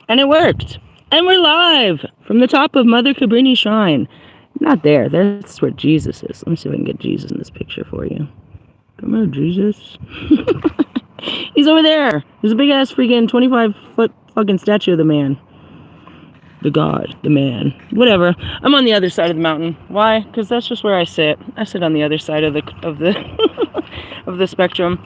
And it worked. And we're live from the top of Mother Cabrini Shrine. Not there. That's where Jesus is. Let me see if I can get Jesus in this picture for you. Come here, Jesus. He's over there. There's a big-ass freaking 25-foot fucking statue of the man. The God. The man. Whatever. I'm on the other side of the mountain. Why? Because that's just where I sit. I sit on the other side of the of the spectrum.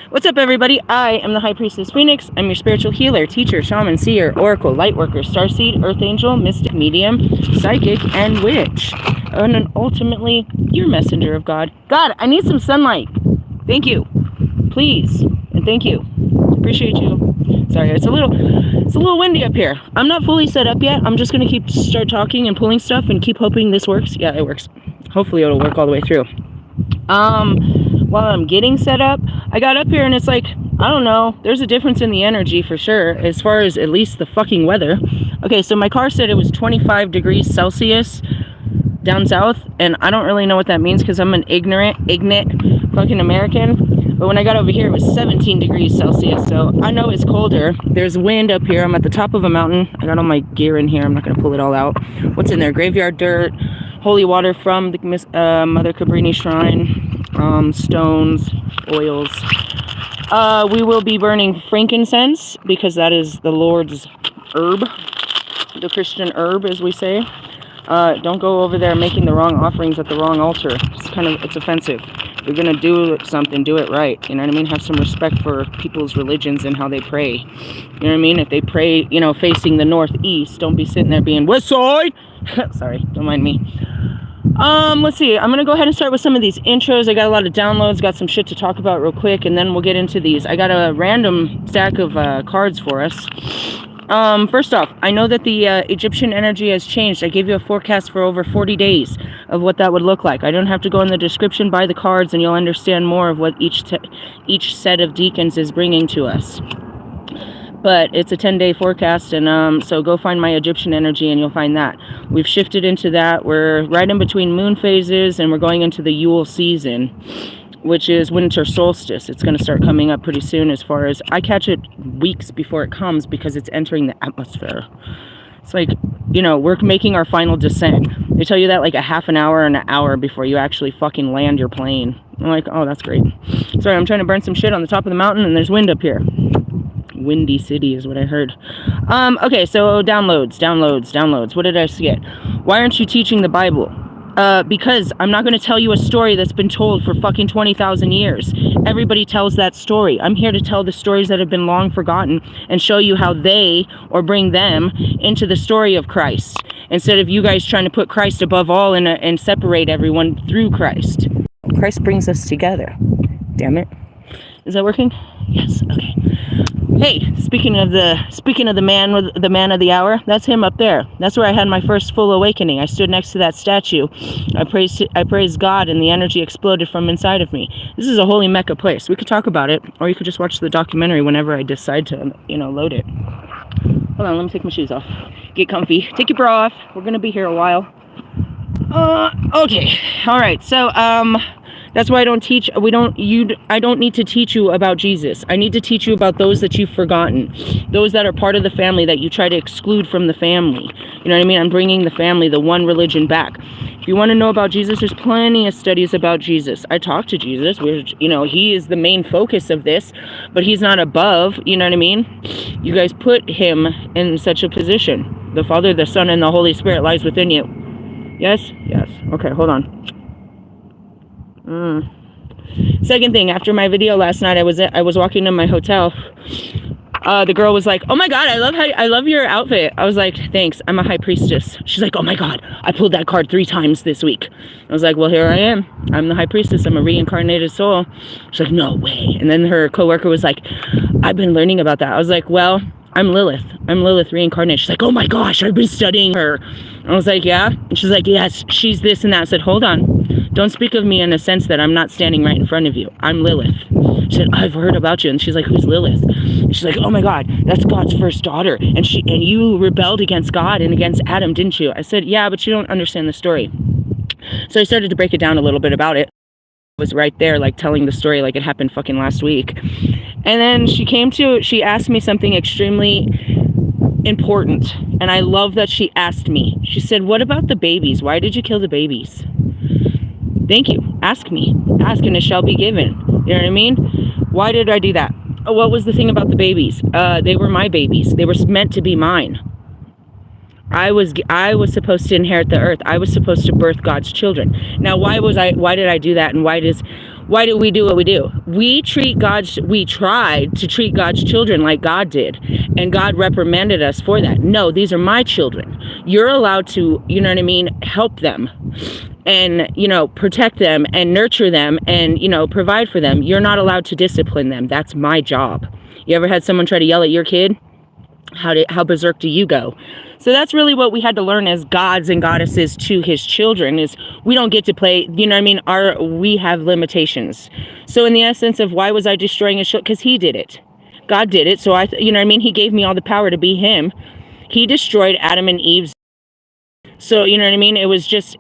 What's up, everybody? I am the High Priestess Phoenix. I'm your spiritual healer, teacher, shaman, seer, oracle, lightworker, starseed, earth angel, mystic, medium, psychic, and witch. And ultimately, your messenger of God. God, I need some sunlight. Thank you. Please. And thank you. Appreciate you. Sorry, it's a little windy up here. I'm not fully set up yet. I'm just going to start talking and pulling stuff and keep hoping this works. Yeah, it works. Hopefully it'll work all the way through. While I'm getting set up, I got up here and it's like, I don't know, there's a difference in the energy for sure, as far as at least the fucking weather. Okay, so my car said it was 25 degrees Celsius down south, and I don't really know what that means because I'm an ignorant fucking American. But when I got over here, it was 17 degrees Celsius, so I know it's colder. There's wind up here. I'm at the top of a mountain. I got all my gear in here. I'm not going to pull it all out. What's in there? Graveyard dirt, holy water from the Mother Cabrini Shrine, stones, oils. We will be burning frankincense because that is the Lord's herb, the Christian herb, as we say. Don't go over there making the wrong offerings at the wrong altar. It's offensive. If you're gonna do something, do it right. You know what I mean? Have some respect for people's religions and how they pray. You know what I mean? If they pray, facing the northeast, don't be sitting there being west side. Sorry, don't mind me. Let's see. I'm gonna go ahead and start with some of these intros. I got a lot of downloads, got some shit to talk about real quick, and then we'll get into these. I got a random stack of cards for us. First off, I know that the Egyptian energy has changed. I gave you a forecast for over 40 days of what that would look like. I don't have to go in the description, buy the cards, and you'll understand more of what each set of deacons is bringing to us. But it's a 10-day forecast, and so go find my Egyptian energy and you'll find that. We've shifted into that. We're right in between moon phases, and we're going into the Yule season, which is winter solstice. It's going to start coming up pretty soon. As far as I catch it weeks before it comes because it's entering the atmosphere. It's like, we're making our final descent. They tell you that like a half an hour and an hour before you actually fucking land your plane. I'm like, oh, that's great. Sorry, I'm trying to burn some shit on the top of the mountain and there's wind up here. Windy city is what I heard. Okay, so downloads. What did I get? Why aren't you teaching the Bible? Because I'm not going to tell you a story that's been told for fucking 20,000 years. Everybody tells that story. I'm here to tell the stories that have been long forgotten and show you how they, or bring them, into the story of Christ. Instead of you guys trying to put Christ above all and separate everyone through Christ. Christ brings us together. Damn it. Is that working? Yes, okay. Hey, speaking of the man of the hour, that's him up there. That's where I had my first full awakening. I stood next to that statue. I praised God, and the energy exploded from inside of me. This is a holy Mecca place. We could talk about it, or you could just watch the documentary whenever I decide to, load it. Hold on, let me take my shoes off. Get comfy. Take your bra off. We're gonna be here a while. Okay. All right. So, that's why I don't teach. I don't need to teach you about Jesus. I need to teach you about those that you've forgotten, those that are part of the family that you try to exclude from the family. You know what I mean? I'm bringing the family, the one religion back. If you want to know about Jesus, there's plenty of studies about Jesus. I talk to Jesus. He is the main focus of this, but he's not above. You know what I mean? You guys put him in such a position. The Father, the Son, and the Holy Spirit lies within you. Yes? Yes. Okay, hold on. Second thing, after my video last night, I was walking to my hotel. The girl was like, "Oh my God, I love your outfit." I was like, "Thanks, I'm a high priestess." She's like, "Oh my God, I pulled that card 3 times this week." I was like, "Well, here I am. I'm the high priestess. I'm a reincarnated soul." She's like, "No way." And then her coworker was like, "I've been learning about that." I was like, "Well, I'm Lilith. I'm Lilith reincarnated." She's like, "Oh my gosh, I've been studying her." I was like, "Yeah?" And she's like, "Yes, she's this and that." I said, "Hold on. Don't speak of me in a sense that I'm not standing right in front of you. I'm Lilith." She said, "I've heard about you." And she's like, "Who's Lilith?" And she's like, "Oh my God, that's God's first daughter. And you rebelled against God and against Adam, didn't you?" I said, "Yeah, but you don't understand the story." So I started to break it down a little bit about it. I was right there, like telling the story like it happened fucking last week. And then she asked me something extremely important. And I love that she asked me. She said, what about the babies? Why did you kill the babies? Thank you. Ask me. Ask and it shall be given. You know what I mean? Why did I do that? What was the thing about the babies? They were my babies. They were meant to be mine. I was supposed to inherit the earth. I was supposed to birth God's children. Now, why did I do that? And why do we do what we do? We tried to treat God's children like God did. And God reprimanded us for that. No, these are my children. You're allowed to, you know what I mean, help them and, you know, protect them and nurture them and, you know, provide for them. You're not allowed to discipline them. That's my job. You ever had someone try to yell at your kid? How berserk do you go? So that's really what we had to learn as gods and goddesses to his children, is we don't get to play, you know what I mean? We have limitations. So in the essence of why was I destroying his children? Because he did it. God did it. So you know what I mean? He gave me all the power to be him. He destroyed Adam and Eve's. So, you know what I mean? It was just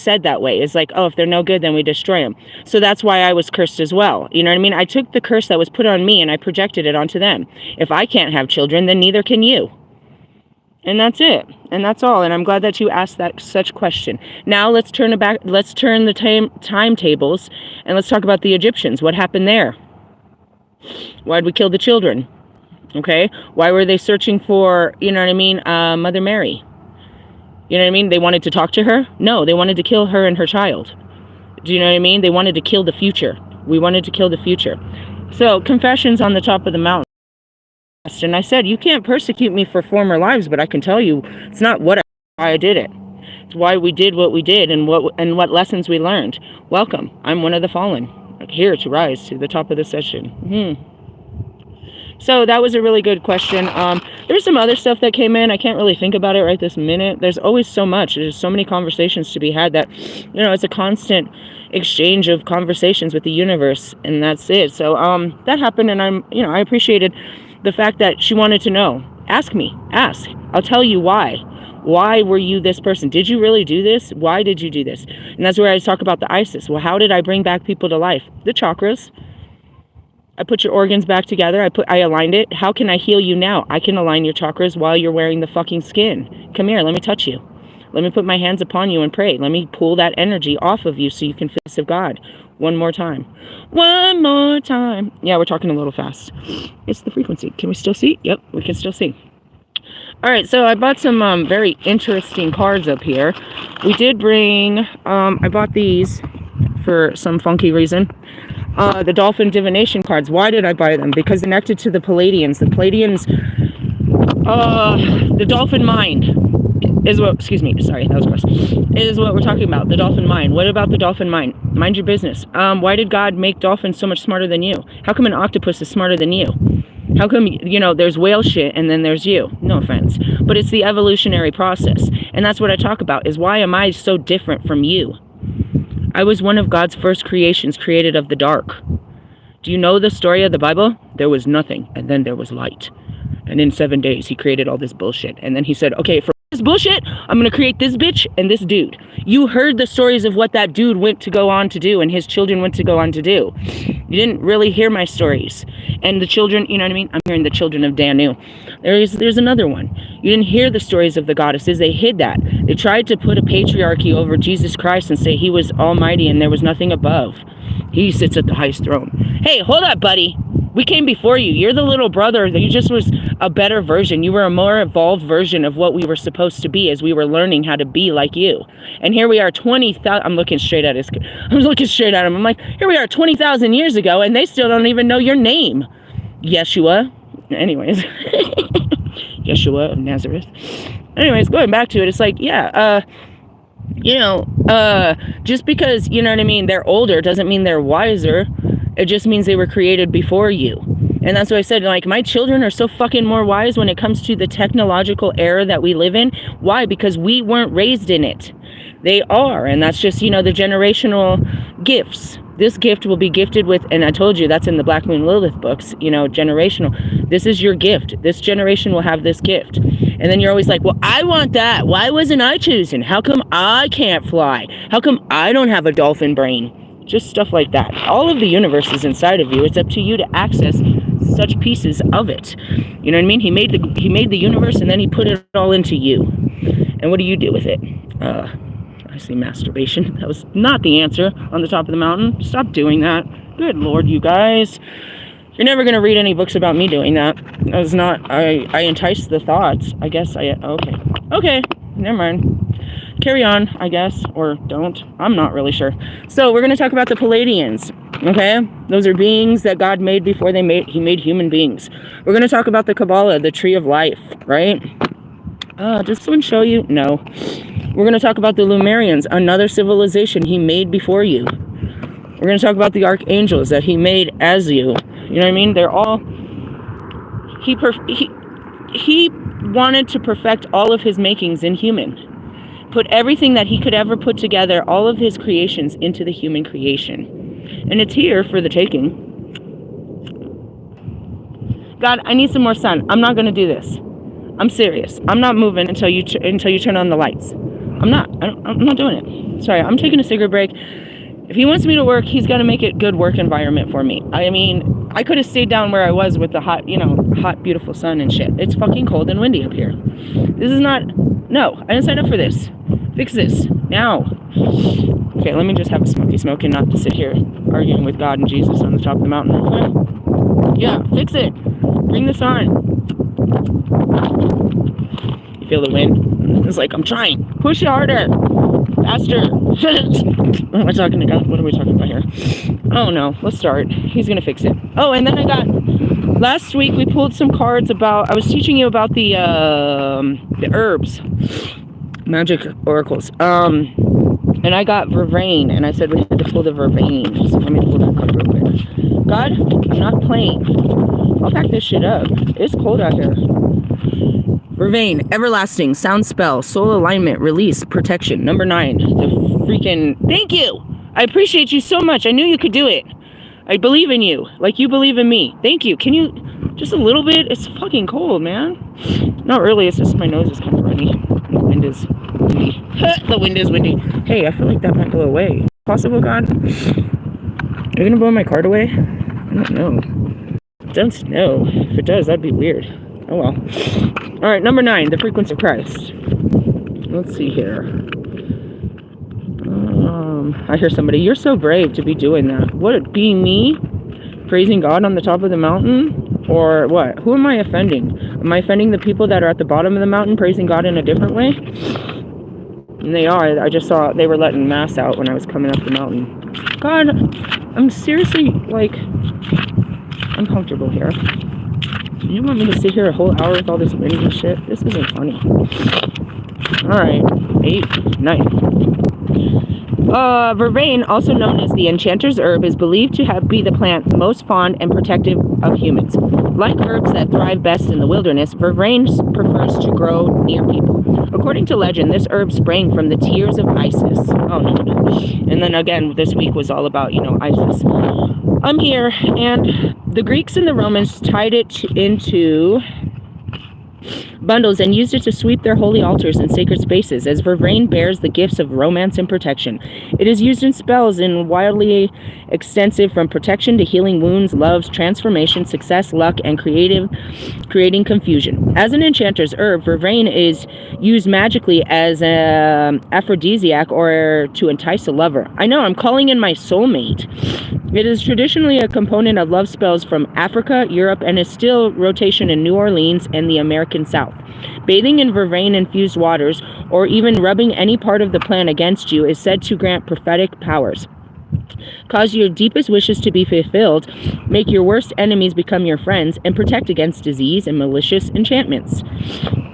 said that way. It's like, oh, if they're no good, then we destroy them. So that's why I was cursed as well. You know what I mean? I took the curse that was put on me and I projected it onto them. If I can't have children, then neither can you. And that's it. And that's all. And I'm glad that you asked that such question. Now let's turn the timetables and let's talk about the Egyptians. What happened there? Why'd we kill the children? Okay. Why were they searching for, you know what I mean, Mother Mary? You know what I mean? They wanted to talk to her? No, they wanted to kill her and her child. Do you know what I mean? They wanted to kill the future. We wanted to kill the future. So confessions on the top of the mountain. And I said, you can't persecute me for former lives, but I can tell you it's not why I did it. It's why we did what we did and what lessons we learned. Welcome. I'm one of the fallen, here to rise to the top of the session. So that was a really good question. There's some other stuff that came in. I can't really think about it right this minute. There's always so much. There's so many conversations to be had that, you know, it's a constant exchange of conversations with the universe, and that's it. So that happened, and I appreciated the fact that she wanted to know. Ask me. Ask. I'll tell you why. Why were you this person? Did you really do this? Why did you do this? And that's where I talk about the Isis. Well, how did I bring back people to life? The chakras. I put your organs back together. I aligned it. How can I heal you now? I can align your chakras while you're wearing the fucking skin. Come here. Let me touch you. Let me put my hands upon you and pray. Let me pull that energy off of you so you can feel the peace of God. One more time. One more time. Yeah, we're talking a little fast. It's the frequency. Can we still see? Yep, we can still see. All right, so I bought some very interesting cards up here. We did bring, I bought these for some funky reason. The Dolphin Divination cards. Why did I buy them? Because connected to the Palladians. The Palladians, the Dolphin Mind is what, excuse me, sorry, that was gross, is what we're talking about, the Dolphin Mind. What about the Dolphin Mind? Mind your business. Why did God make dolphins so much smarter than you? How come an octopus is smarter than you? How come, you know, there's whale shit and then there's you? No offense. But it's the evolutionary process. And that's what I talk about, is why am I so different from you? I was one of God's first creations, created of the dark. Do you know the story of the Bible? There was nothing, and then there was light. And in 7 days, he created all this bullshit. And then he said, okay, for this bullshit, I'm going to create this bitch and this dude. You heard the stories of what that dude went to go on to do and his children went to go on to do. You didn't really hear my stories. And the children, you know what I mean? I'm hearing the children of Danu. There's another one. You didn't hear the stories of the goddesses. They hid that. They tried to put a patriarchy over Jesus Christ and say he was almighty and there was nothing above. He sits at the highest throne. Hey, hold up, buddy. We came before you. You're the little brother. You just was a better version. You were a more evolved version of what we were supposed to be as we were learning how to be like you. And here we are 20,000. I'm looking straight at him. I'm like, here we are 20,000 years ago, and they still don't even know your name. Yeshua. Anyways. Yeshua of Nazareth. Anyways, going back to it, it's like, yeah, just because, you know what I mean, they're older doesn't mean they're wiser. It just means they were created before you. And that's what I said, like, my children are so fucking more wise when it comes to the technological era that we live in. Why? Because we weren't raised in it. They are. And that's just, you know, the generational gifts. This gift will be gifted with, and I told you that's in the Black Moon Lilith books, you know, generational. This is your gift. This generation will have this gift. And then you're always like, well, I want that. Why wasn't I chosen? How come I can't fly? How come I don't have a dolphin brain? Just stuff like that. All of the universe is inside of you. It's up to you to access such pieces of it. You know what I mean? He made the universe, and then he put it all into you. And what do you do with it? I see masturbation. That was not the answer on the top of the mountain. Stop doing that. Good Lord, you guys. You're never going to read any books about me doing that. That was not... I enticed the thoughts. I guess I... Okay. Okay. Never mind. Carry on, I guess. Or don't. I'm not really sure. So, we're going to talk about the Palladians. Okay? Those are beings that God made before He made human beings. We're going to talk about the Kabbalah, the tree of life. Right? Does someone show you? No. We're going to talk about the Lumerians, another civilization He made before you. We're going to talk about the archangels that He made as you. You know what I mean? They're all... He wanted to perfect all of His makings in human. Put everything that He could ever put together, all of His creations, into the human creation. And it's here for the taking. God, I need some more sun. I'm not going to do this. I'm serious. I'm not moving until you turn on the lights. I'm not doing it. Sorry, I'm taking a cigarette break. If He wants me to work, He's got to make it good work environment for me. I mean, I could have stayed down where I was with the hot, beautiful sun and shit. It's fucking cold and windy up here. This is not... No, I didn't sign up for this. Fix this. Now. Okay, let me just have a smoke and not to sit here arguing with God and Jesus on the top of the mountain. Okay? Yeah, fix it. Bring this on. You feel the wind? It's like, I'm trying. Push it harder. Faster. What am I talking about? What are we talking about here? Oh no, let's start. He's gonna fix it. Oh, and then last week we pulled some cards about, I was teaching you about the herbs, magic oracles. And I got vervain, and I said we had to pull the vervain. So let me pull that card real quick. God, I'm not playing. I'll pack this shit up. It's cold out here. Vervain, everlasting, sound spell, soul alignment, release, protection. Number 9, the freaking... Thank you! I appreciate you so much. I knew you could do it. I believe in you, like you believe in me. Thank you. Can you... Just a little bit? It's fucking cold, man. Not really, it's just my nose is kind of runny. The wind is windy. The wind is windy. Hey, I feel like that might blow away. Possible, God? Are you gonna blow my card away? I don't know. Don't know. If it does, that'd be weird. Oh well. Alright, number 9, the frequency of Christ. Let's see here. I hear somebody, you're so brave to be doing that. What, being me? Praising God on the top of the mountain? Or what? Who am I offending? Am I offending the people that are at the bottom of the mountain praising God in a different way? And they are. I just saw they were letting mass out when I was coming up the mountain. God, I'm seriously, like, uncomfortable here. You want me to sit here a whole hour with all this wind and shit? This isn't funny. Alright. 8, 9. Vervain, also known as the enchanter's herb, is believed to be the plant most fond and protective of humans. Like herbs that thrive best in the wilderness, vervain prefers to grow near people. According to legend, this herb sprang from the tears of Isis. Oh, no. And then again, this week was all about, Isis. I'm here, and the Greeks and the Romans tied it into bundles and used it to sweep their holy altars and sacred spaces, as vervain bears the gifts of romance and protection. It is used in spells and wildly extensive, from protection to healing wounds, loves, transformation, success, luck, and creating confusion. As an enchanter's herb, vervain is used magically as an aphrodisiac or to entice a lover. I know, I'm calling in my soulmate. It is traditionally a component of love spells from Africa, Europe, and is still rotation in New Orleans and the American South. Bathing in vervain-infused waters, or even rubbing any part of the plant against you, is said to grant prophetic powers, cause your deepest wishes to be fulfilled, make your worst enemies become your friends, and protect against disease and malicious enchantments.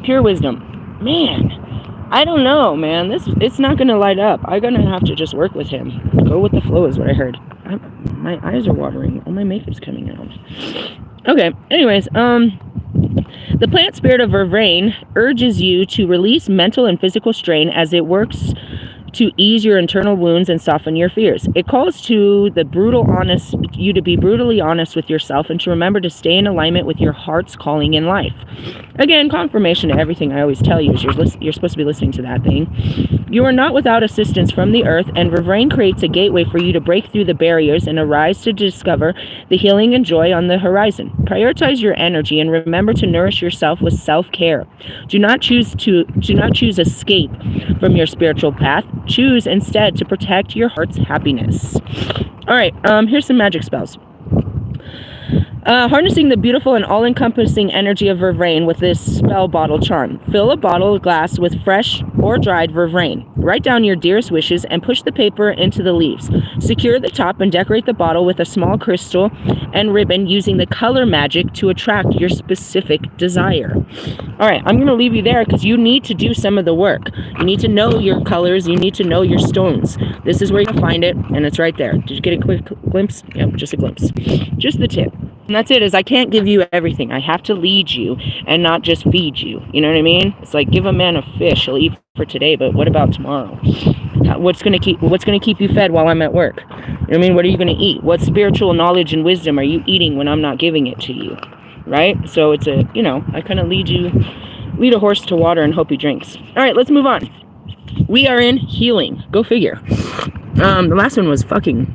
Pure wisdom. Man, I don't know, man. It's not going to light up. I'm going to have to just work with him. Go with the flow is what I heard. My eyes are watering. All my makeup's coming out. Okay, anyways, the plant spirit of vervain urges you to release mental and physical strain as it works to ease your internal wounds and soften your fears. It calls to you to be brutally honest with yourself and to remember to stay in alignment with your heart's calling in life. Again, confirmation to everything I always tell you is you're supposed to be listening to that thing. You are not without assistance from the earth, and vervain creates a gateway for you to break through the barriers and arise to discover the healing and joy on the horizon. Prioritize your energy and remember to nourish yourself with self-care. Do not choose escape from your spiritual path. Choose instead to protect your heart's happiness. All right, here's some magic spells. Harnessing the beautiful and all-encompassing energy of vervain with this spell bottle charm. Fill a bottle glass with fresh or dried vervain. Write down your dearest wishes and push the paper into the leaves. Secure the top and decorate the bottle with a small crystal and ribbon using the color magic to attract your specific desire. All right, I'm going to leave you there because you need to do some of the work. You need to know your colors. You need to know your stones. This is where you'll find it, and it's right there. Did you get a quick glimpse? Yep, just a glimpse. Just the tip. And that's it, is I can't give you everything. I have to lead you and not just feed you. You know what I mean? It's like, give a man a fish, he'll eat for today, but what about tomorrow? What's gonna keep you fed while I'm at work? You know what I mean? What are you gonna eat? What spiritual knowledge and wisdom are you eating when I'm not giving it to you? Right? So it's I kind of lead a horse to water and hope he drinks. All right, let's move on. We are in healing. Go figure. The last one was fucking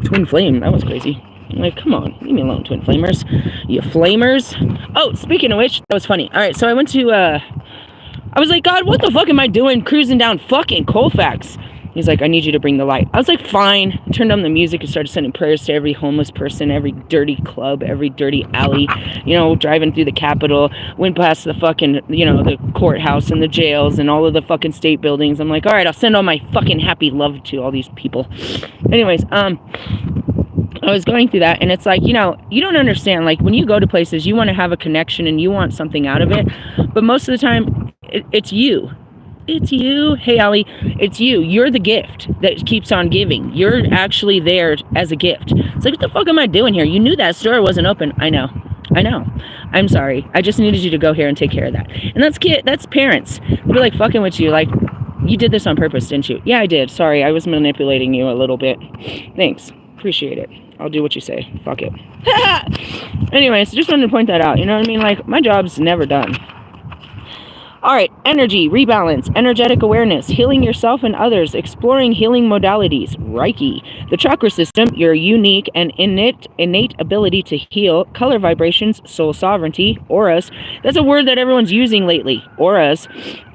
twin flame. That was crazy. Like, come on, leave me alone, twin flamers. You flamers. Oh, speaking of which, that was funny. All right, so I went to, I was like, God, what the fuck am I doing cruising down fucking Colfax? He's like, I need you to bring the light. I was like, fine. I turned on the music and started sending prayers to every homeless person, every dirty club, every dirty alley, driving through the Capitol, went past the fucking, the courthouse and the jails and all of the fucking state buildings. I'm like, all right, I'll send all my fucking happy love to all these people. Anyways, I was going through that, and it's like, you don't understand, like, when you go to places, you want to have a connection and you want something out of it, but most of the time, it's you. It's you. Hey, Allie, it's you. You're the gift that keeps on giving. You're actually there as a gift. It's like, what the fuck am I doing here? You knew that store wasn't open. I know. I'm sorry. I just needed you to go here and take care of that. And that's parents. They'll be like fucking with you, like, you did this on purpose, didn't you? Yeah, I did. Sorry, I was manipulating you a little bit. Thanks. Appreciate it. I'll do what you say. Fuck it. Anyways, just wanted to point that out. You know what I mean? Like, my job's never done. All right, energy, rebalance, energetic awareness, healing yourself and others, exploring healing modalities, Reiki, the chakra system, your unique and innate ability to heal, color vibrations, soul sovereignty, auras. That's a word that everyone's using lately, auras,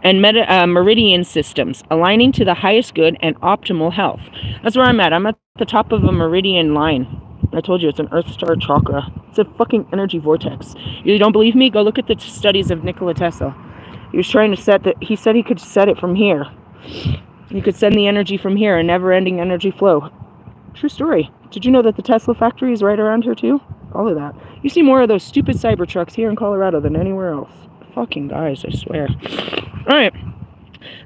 and meridian systems, aligning to the highest good and optimal health. That's where I'm at. I'm at the top of a meridian line. I told you, it's an Earth Star chakra. It's a fucking energy vortex. You don't believe me? Go look at the studies of Nikola Tesla. He was trying to he said he could set it from here. You could send the energy from here, a never-ending energy flow. True story. Did you know that the Tesla factory is right around here too? All of that. You see more of those stupid Cybertrucks here in Colorado than anywhere else. Fucking guys, I swear. Alright.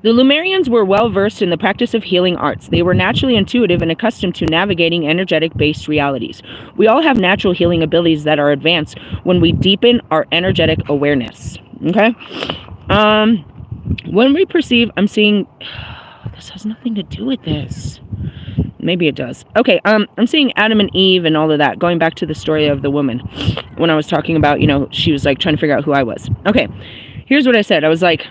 The Lumerians were well-versed in the practice of healing arts. They were naturally intuitive and accustomed to navigating energetic-based realities. We all have natural healing abilities that are advanced when we deepen our energetic awareness. Okay? When we perceive, I'm seeing, this has nothing to do with this. Maybe it does. Okay, I'm seeing Adam and Eve and all of that, going back to the story of the woman. When I was talking about, she was like trying to figure out who I was. Okay, here's what I said. I was like,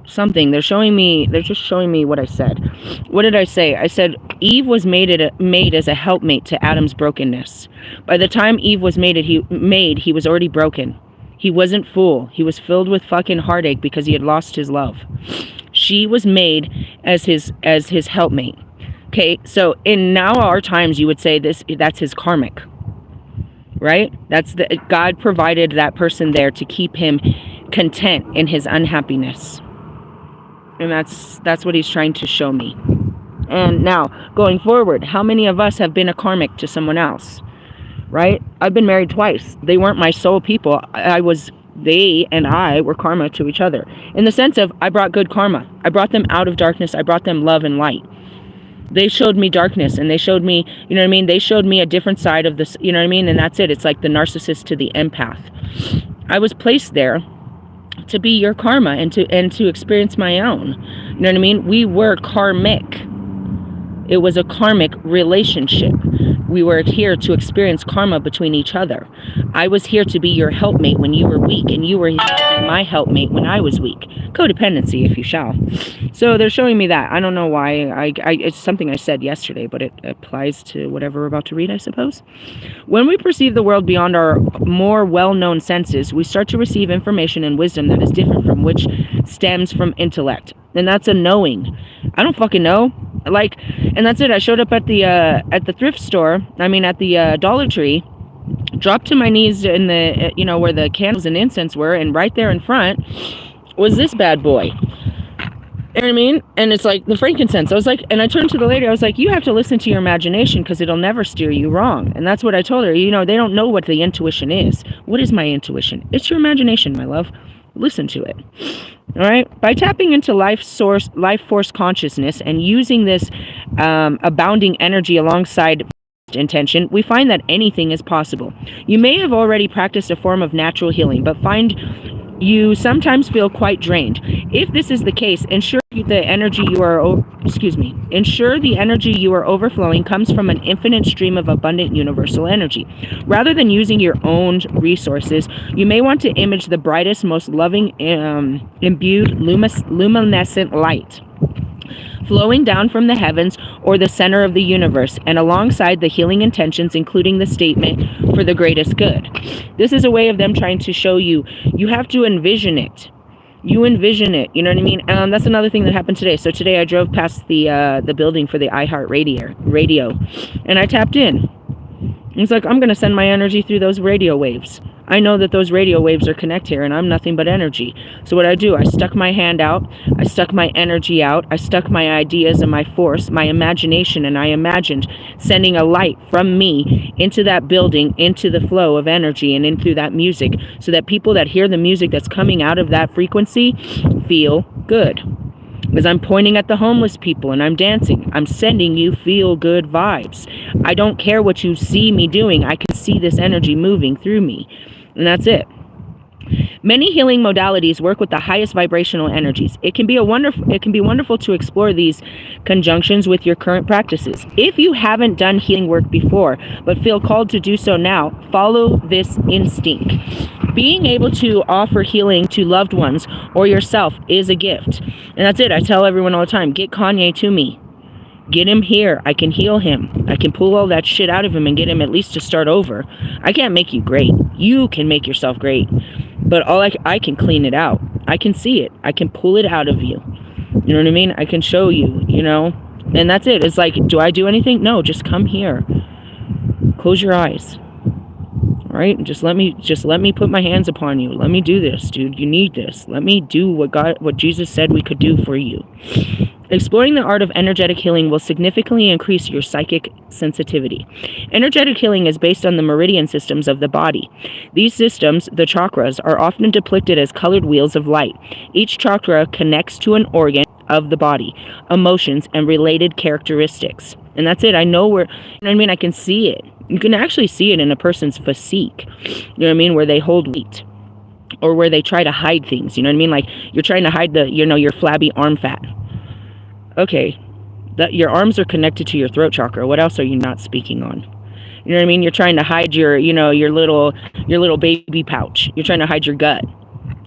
something. They're just showing me what I said. What did I say? I said Eve was made as a helpmate to Adam's brokenness. By the time Eve was made, he was already broken. He wasn't full. He was filled with fucking heartache because he had lost his love. She was made as his helpmate. Okay, so in now our times, you would say that's his karmic, right? God provided that person there to keep him content in his unhappiness. And that's what he's trying to show me. And now, going forward, how many of us have been a karmic to someone else? Right? I've been married twice. They weren't my soul people. They and I were karma to each other. In the sense of, I brought good karma. I brought them out of darkness. I brought them love and light. They showed me darkness, and they showed me, you know what I mean? They showed me a different side of this, you know what I mean? And that's it. It's like the narcissist to the empath. I was placed there to be your karma and to experience my own. You know what I mean? We were karmic. It was a karmic relationship. We were here to experience karma between each other. I was here to be your helpmate when you were weak, and you were here to be my helpmate when I was weak. Codependency, if you shall. So they're showing me that. I don't know why. It's something I said yesterday, but it applies to whatever we're about to read, I suppose. When we perceive the world beyond our more well-known senses, we start to receive information and wisdom that is different from which stems from intellect. And that's a knowing. I don't fucking know. Like, and that's it. I showed up at the thrift store. I mean, at the Dollar Tree, dropped to my knees in the, where the candles and incense were, and right there in front was this bad boy. You know what I mean? And it's like the frankincense. I was like, and I turned to the lady, I was like, you have to listen to your imagination because it'll never steer you wrong. And that's what I told her. They don't know what the intuition is. What is my intuition? It's your imagination, my love. Listen to it. All right. By tapping into life force consciousness and using this abounding energy alongside intention, we find that anything is possible. You may have already practiced a form of natural healing, but find you sometimes feel quite drained. If this is the case, ensure the energy you are overflowing comes from an infinite stream of abundant universal energy. Rather than using your own resources, you may want to image the brightest, most loving, imbued, luminescent light flowing down from the heavens or the center of the universe, and alongside the healing intentions, including the statement for the greatest good. This is a way of them trying to show you have to envision it. You envision it, you know what I mean? That's another thing that happened today. So today I drove past the building for the iHeart radio, and I tapped in. It's like, I'm going to send my energy through those radio waves. I know that those radio waves are connect here, and I'm nothing but energy. So what I do, I stuck my hand out, I stuck my energy out, I stuck my ideas and my force, my imagination, and I imagined sending a light from me into that building, into the flow of energy and in through that music, so that people that hear the music that's coming out of that frequency feel good. Because I'm pointing at the homeless people and I'm dancing. I'm sending you feel good vibes. I don't care what you see me doing. I can see this energy moving through me. And that's it. Many healing modalities work with the highest vibrational energies. It can be wonderful to explore these conjunctions with your current practices. If you haven't done healing work before, but feel called to do so now, follow this instinct. Being able to offer healing to loved ones or yourself is a gift. And that's it. I tell everyone all the time, get Kanye to me. Get him here. I can heal him. I can pull all that shit out of him and get him at least to start over. I can't make you great. You can make yourself great. But I can clean it out. I can see it. I can pull it out of you. You know what I mean? I can show you, And that's it. It's like, do I do anything? No, just come here. Close your eyes. All right? Just let me put my hands upon you. Let me do this, dude. You need this. Let me do what Jesus said we could do for you. Exploring the art of energetic healing will significantly increase your psychic sensitivity. Energetic healing is based on the meridian systems of the body. These systems, the chakras, are often depicted as colored wheels of light. Each chakra connects to an organ of the body, emotions, and related characteristics. And that's it. I know where, I can see it. You can actually see it in a person's physique, where they hold weight or where they try to hide things, like you're trying to hide your flabby arm fat. Okay, your arms are connected to your throat chakra. What else are you not speaking on? You know what I mean? You're trying to hide your little baby pouch. You're trying to hide your gut.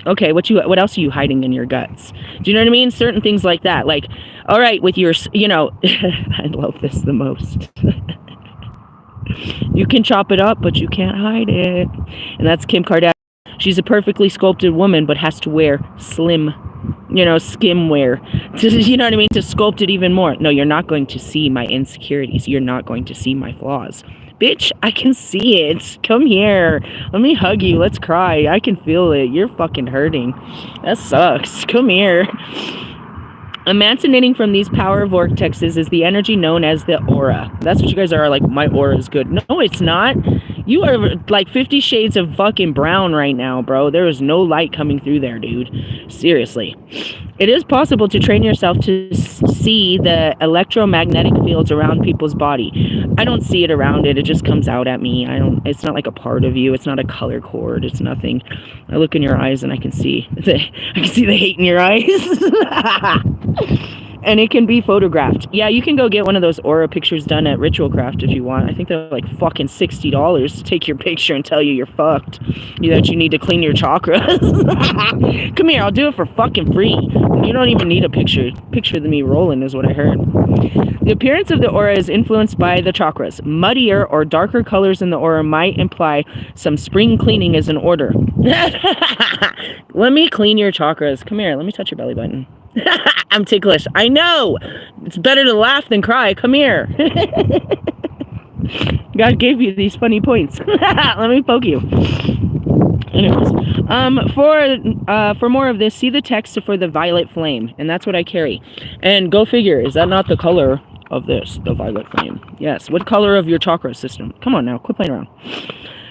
Okay, what else are you hiding in your guts? Do you know what I mean? Certain things like that. Like, all right, with your, I love this the most. You can chop it up, but you can't hide it. And that's Kim Kardashian. She's a perfectly sculpted woman, but has to wear slim, skim wear. You know what I mean? To sculpt it even more. No, you're not going to see my insecurities. You're not going to see my flaws. Bitch, I can see it. Come here. Let me hug you. Let's cry. I can feel it. You're fucking hurting. That sucks. Come here. Emanating from these power vortexes is the energy known as the aura. That's what you guys are like, my aura is good. No, it's not. You are like 50 shades of fucking brown right now, bro. There is no light coming through there, dude. Seriously. It is possible to train yourself to see the electromagnetic fields around people's body. I don't see it around it. It just comes out at me. It's not like a part of you. It's not a color cord. It's nothing. I look in your eyes and I can see the hate in your eyes. And it can be photographed. Yeah, you can go get one of those aura pictures done at Ritual Craft if you want. I think they're like fucking $60 to take your picture and tell you you're fucked. That you need to clean your chakras. Come here, I'll do it for fucking free. You don't even need a picture. Picture of me rolling is what I heard. The appearance of the aura is influenced by the chakras. Muddier or darker colors in the aura might imply some spring cleaning is in order. Let me clean your chakras. Come here, let me touch your belly button. I'm ticklish. I know. It's better to laugh than cry. Come here. God gave you these funny points. Let me poke you. Anyways, for more of this, see the text for the violet flame, and that's what I carry. And go figure, is that not the color of this, the violet flame? Yes. What color of your chakra system? Come on now, quit playing around.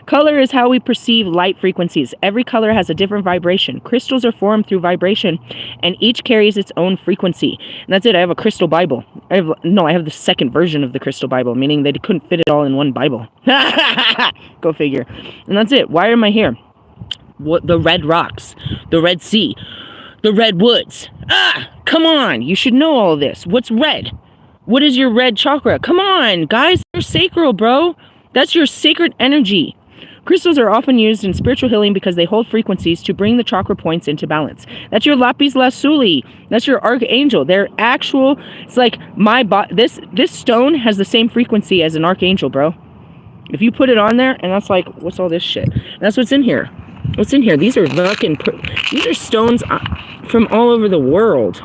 Color is how we perceive light frequencies. Every color has a different vibration. Crystals are formed through vibration, and each carries its own frequency. And that's it. I have a crystal Bible. I have the second version of the crystal Bible, meaning they couldn't fit it all in one Bible. Go figure. And that's it. Why am I here? What, the red rocks, the Red Sea, the red woods. Come on. You should know all this. What's red? What is your red chakra? Come on, guys. They're sacral, bro. That's your sacred energy. Crystals are often used in spiritual healing because they hold frequencies to bring the chakra points into balance. That's your lapis lazuli. That's your archangel. They're actual. It's like this stone has the same frequency as an archangel, bro. If you put it on there, and that's like, what's all this shit? And that's what's in here. What's in here? These are these are stones from all over the world.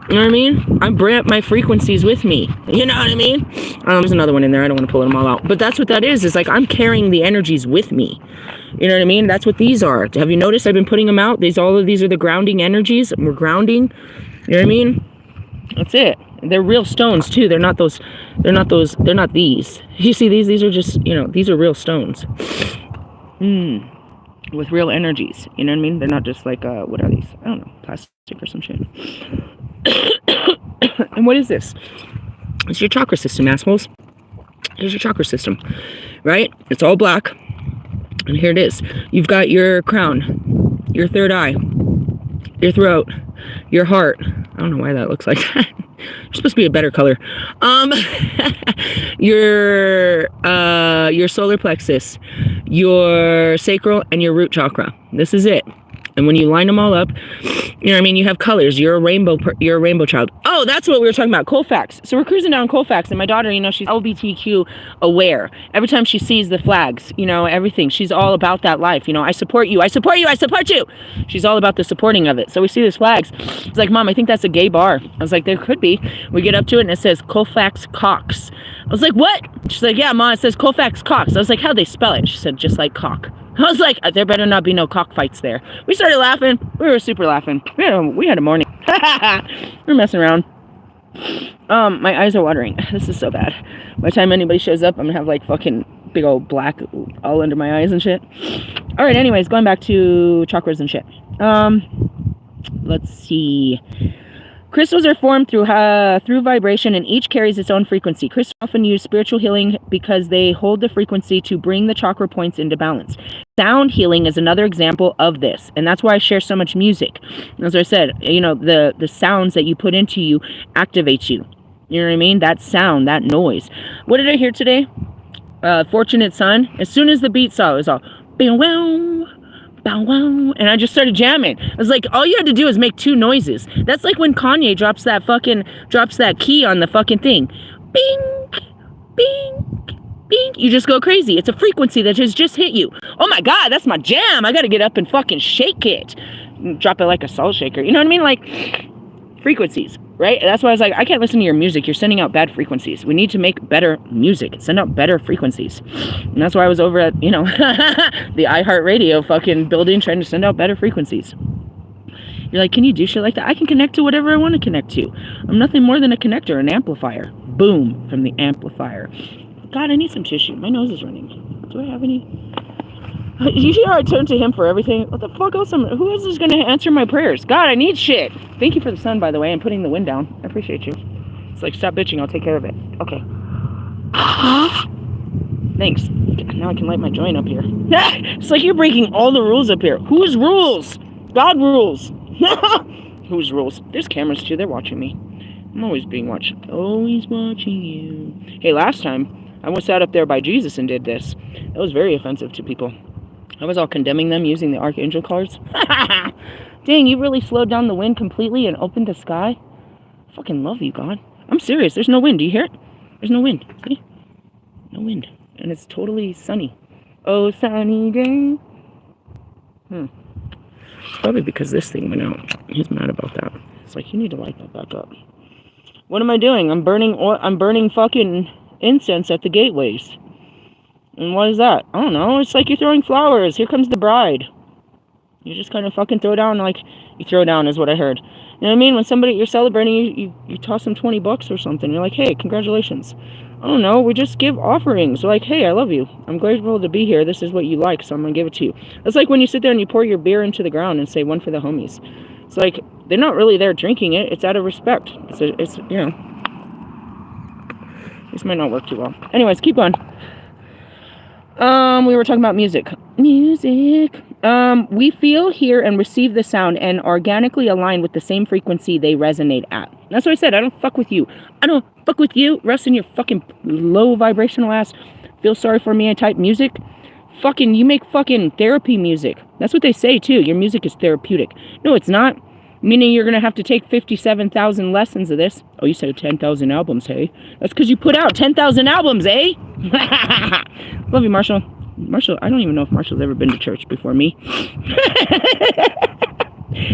You know what I mean? I bring up my frequencies with me. You know what I mean? There's another one in there. I don't want to pull them all out. But that's what that is. It's like I'm carrying the energies with me. You know what I mean? That's what these are. Have you noticed I've been putting them out? All of these are the grounding energies. We're grounding. You know what I mean? That's it. They're real stones too. They're not these. You see these? These are just, these are real stones. With real energies. You know what I mean? They're not just like, what are these? I don't know. Plastic or some shit. And what is this? It's your chakra system, assholes. Here's your chakra system, right? It's all black. And here it is. You've got your crown, your third eye, your throat, your heart. I don't know why that looks like that. You're supposed to be a better color. Your solar plexus, your sacral, and your root chakra. This is it. And when you line them all up, you know what I mean? You have colors. You're a rainbow child. Oh, that's what we were talking about. Colfax. So we're cruising down Colfax, and my daughter, she's LGBTQ aware. Every time she sees the flags, everything. She's all about that life. I support you. I support you. I support you. She's all about the supporting of it. So we see these flags. It's like, Mom, I think that's a gay bar. I was like, there could be. We get up to it, and it says Colfax Cox. I was like, what? She's like, yeah, Mom, it says Colfax Cox. I was like, how'd they spell it? She said, just like cock. I was like, there better not be no cockfights there. We started laughing. We were super laughing. We had a morning. We're messing around. My eyes are watering. This is so bad. By the time anybody shows up, I'm gonna have like fucking big old black all under my eyes and shit. All right, anyways, going back to chakras and shit. Let's see. Crystals are formed through vibration, and each carries its own frequency. Crystals often use spiritual healing because they hold the frequency to bring the chakra points into balance. Sound healing is another example of this, and that's why I share so much music. As I said, the sounds that you put into you activates you. You know what I mean? That sound, that noise. What did I hear today? Fortunate Son. As soon as the beat saw it was all bow wow. Bow wow, and I just started jamming. I was like, all you had to do is make two noises. That's like when Kanye drops that key on the fucking thing. Bing, bing, bing. You just go crazy. It's a frequency that has just hit you. Oh my God, that's my jam. I gotta get up and fucking shake it. Drop it like a salt shaker. You know what I mean? Like frequencies, right? That's why I was like, I can't listen to your music. You're sending out bad frequencies. We need to make better music. Send out better frequencies. And that's why I was over at, the iHeartRadio fucking building trying to send out better frequencies. You're like, can you do shit like that? I can connect to whatever I want to connect to. I'm nothing more than a connector, an amplifier. Boom, from the amplifier. God, I need some tissue. My nose is running. Do I have any? You see how I turn to him for everything? What the fuck else? Who else is going to answer my prayers? God, I need shit. Thank you for the sun, by the way, and putting the wind down. I appreciate you. It's like, stop bitching. I'll take care of it. Okay. Thanks. Now I can light my joint up here. It's like you're breaking all the rules up here. Whose rules? God rules. Whose rules? There's cameras too. They're watching me. I'm always being watched. Always watching you. Hey, last time I was sat up there by Jesus and did this. That was very offensive to people. I was all condemning them using the archangel cards. Dang, you really slowed down the wind completely and opened the sky? I fucking love you, God. I'm serious. There's no wind. Do you hear it? There's no wind. See? No wind. And it's totally sunny. Oh, sunny day. It's probably because this thing went out. He's mad about that. It's like, you need to light that back up. What am I doing? I'm burning fucking incense at the gateways. And what is that? I don't know. It's like you're throwing flowers. Here comes the bride. You just kind of fucking throw down, like, you throw down is what I heard. You know what I mean? When somebody you're celebrating, you toss them $20 or something. You're like, hey, congratulations. I don't know. We just give offerings. We're like, hey, I love you. I'm grateful to be here. This is what you like, so I'm going to give it to you. It's like when you sit there and you pour your beer into the ground and say, one for the homies. It's like, they're not really there drinking it. It's out of respect. It's you know. This might not work too well. Anyways, keep going. We were talking about music. We feel, hear, and receive the sound and organically align with the same frequency they resonate at. That's what I said. I don't fuck with you. I don't fuck with you. Rest in your fucking low vibrational ass. Feel sorry for me. I type music. Fucking, you make fucking therapy music. That's what they say too. Your music is therapeutic. No, it's not. Meaning you're going to have to take 57,000 lessons of this. Oh, you said 10,000 albums, hey? That's because you put out 10,000 albums, eh? Love you, Marshall. Marshall, I don't even know if Marshall's ever been to church before me.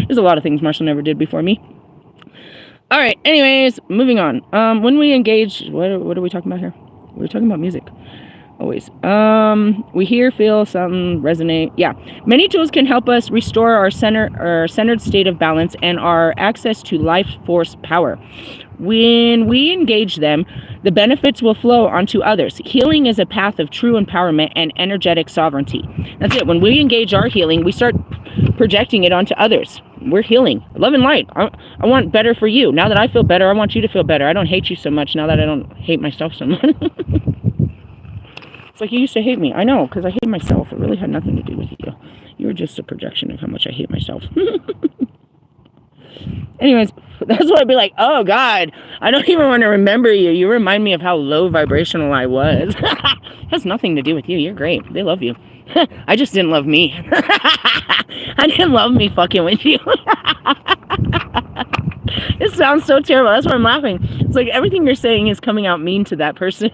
There's a lot of things Marshall never did before me. All right, anyways, moving on. When we engage, what are we talking about here? We're talking about music. Always. We hear, feel, something, resonate. Yeah. Many tools can help us restore our centered state of balance and our access to life force power. When we engage them, the benefits will flow onto others. Healing is a path of true empowerment and energetic sovereignty. That's it. When we engage our healing, we start projecting it onto others. We're healing. Love and light. I want better for you. Now that I feel better, I want you to feel better. I don't hate you so much now that I don't hate myself so much. It's like you used to hate me. I know, because I hate myself. It really had nothing to do with you. You were just a projection of how much I hate myself. Anyways, that's why I'd be like, oh, God, I don't even want to remember you. You remind me of how low vibrational I was. It has nothing to do with you. You're great. They love you. I just didn't love me. I didn't love me fucking with you. It sounds so terrible. That's why I'm laughing. It's like everything you're saying is coming out mean to that person.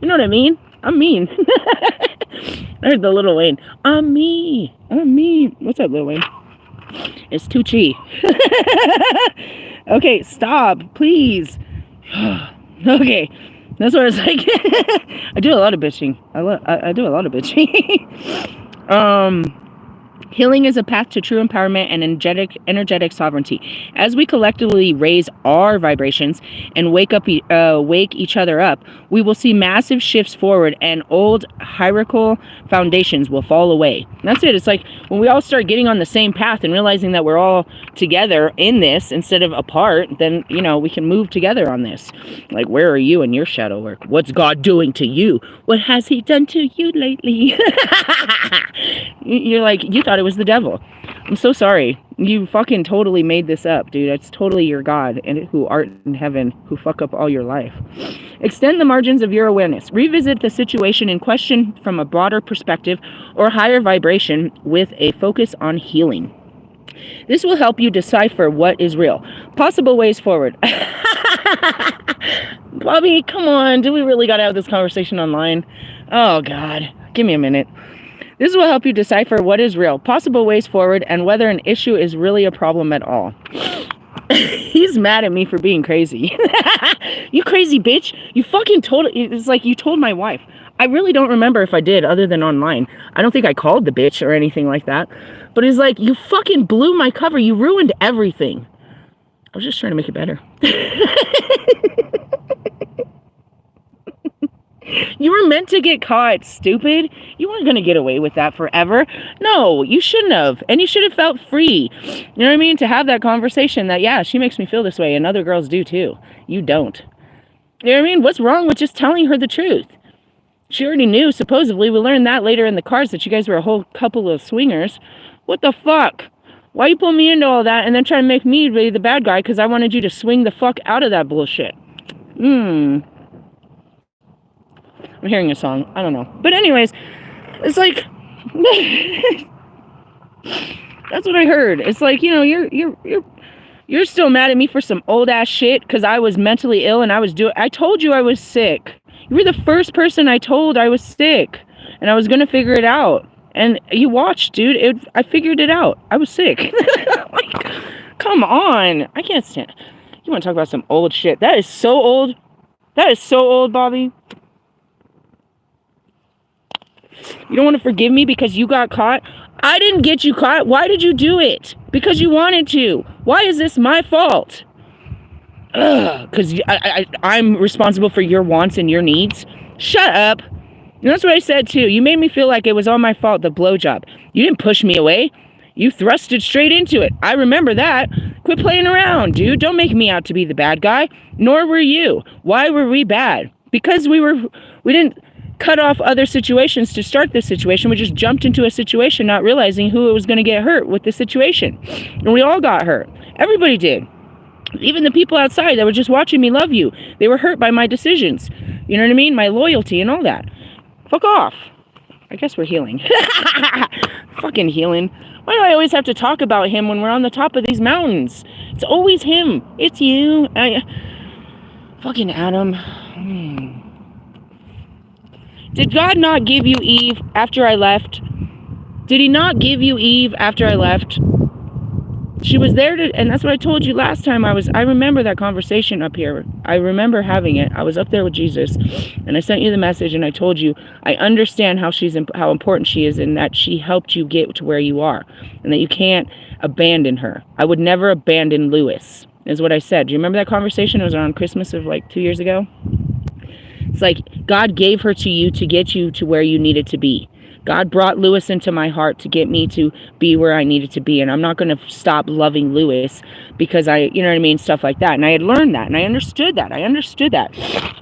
You know what I mean? I'm mean. I heard the Lil Wayne. I'm me. What's up, Lil Wayne? It's too chi. Okay, stop, please. Okay, that's what it's like. I do a lot of bitching. I do a lot of bitching. Healing is a path to true empowerment and energetic sovereignty. As we collectively raise our vibrations and wake each other up, we will see massive shifts forward and old hierarchical foundations will fall away. That's it. It's like when we all start getting on the same path and realizing that we're all together in this instead of apart, then, you know, we can move together on this. Like, where are you in your shadow work? What's God doing to you? What has he done to you lately? You're like, you thought it was the devil. I'm so sorry. You fucking totally made this up, dude. It's totally your God and who art in heaven who fuck up all your life. Extend the margins of your awareness. Revisit the situation in question from a broader perspective or higher vibration with a focus on healing. This will help you decipher what is real. Possible ways forward. Bobby, come on. Do we really got to have this conversation online? Oh, God. Give me a minute. This will help you decipher what is real, possible ways forward, and whether an issue is really a problem at all. He's mad at me for being crazy. You crazy bitch. You fucking told it. It's like you told my wife. I really don't remember if I did other than online. I don't think I called the bitch or anything like that. But it's like, you fucking blew my cover. You ruined everything. I was just trying to make it better. You were meant to get caught, stupid. You weren't going to get away with that forever. No, you shouldn't have. And you should have felt free. You know what I mean? To have that conversation that, yeah, she makes me feel this way and other girls do too. You don't. You know what I mean? What's wrong with just telling her the truth? She already knew, supposedly. We learned that later in the cars, that you guys were a whole couple of swingers. What the fuck? Why you pull me into all that and then try to make me be the bad guy because I wanted you to swing the fuck out of that bullshit? I'm hearing a song. I don't know. But anyways, it's like... that's what I heard. It's like, you know, you're still mad at me for some old ass shit because I was mentally ill and I told you I was sick. You were the first person I told I was sick and I was going to figure it out. And you watched, dude. I figured it out. I was sick. Like, come on. I can't stand. You want to talk about some old shit? That is so old. That is so old, Bobby. You don't want to forgive me because you got caught? I didn't get you caught. Why did you do it? Because you wanted to. Why is this my fault? Because I'm responsible for your wants and your needs. Shut up. And that's what I said too. You made me feel like it was all my fault, the blowjob. You didn't push me away. You thrusted straight into it. I remember that. Quit playing around, dude. Don't make me out to be the bad guy. Nor were you. Why were we bad? Because we didn't cut off other situations to start this situation. We just jumped into a situation not realizing who was going to get hurt with the situation. And we all got hurt. Everybody did. Even the people outside that were just watching me love you. They were hurt by my decisions. You know what I mean? My loyalty and all that. Fuck off. I guess we're healing. Fucking healing. Why do I always have to talk about him when we're on the top of these mountains? It's always him. It's you. Fucking Adam. Did God not give you Eve after I left? Did he not give you Eve after I left? She was there to, and that's what I told you last time I remember that conversation up here. I remember having it. I was up there with Jesus and I sent you the message and I told you, I understand how important she is and that she helped you get to where you are and that you can't abandon her. I would never abandon Lewis, is what I said. Do you remember that conversation? It was around Christmas of like 2 years ago. It's like God gave her to you to get you to where you needed to be. God brought Lewis into my heart to get me to be where I needed to be. And I'm not going to stop loving Lewis because you know what I mean? Stuff like that. And I had learned that and I understood that.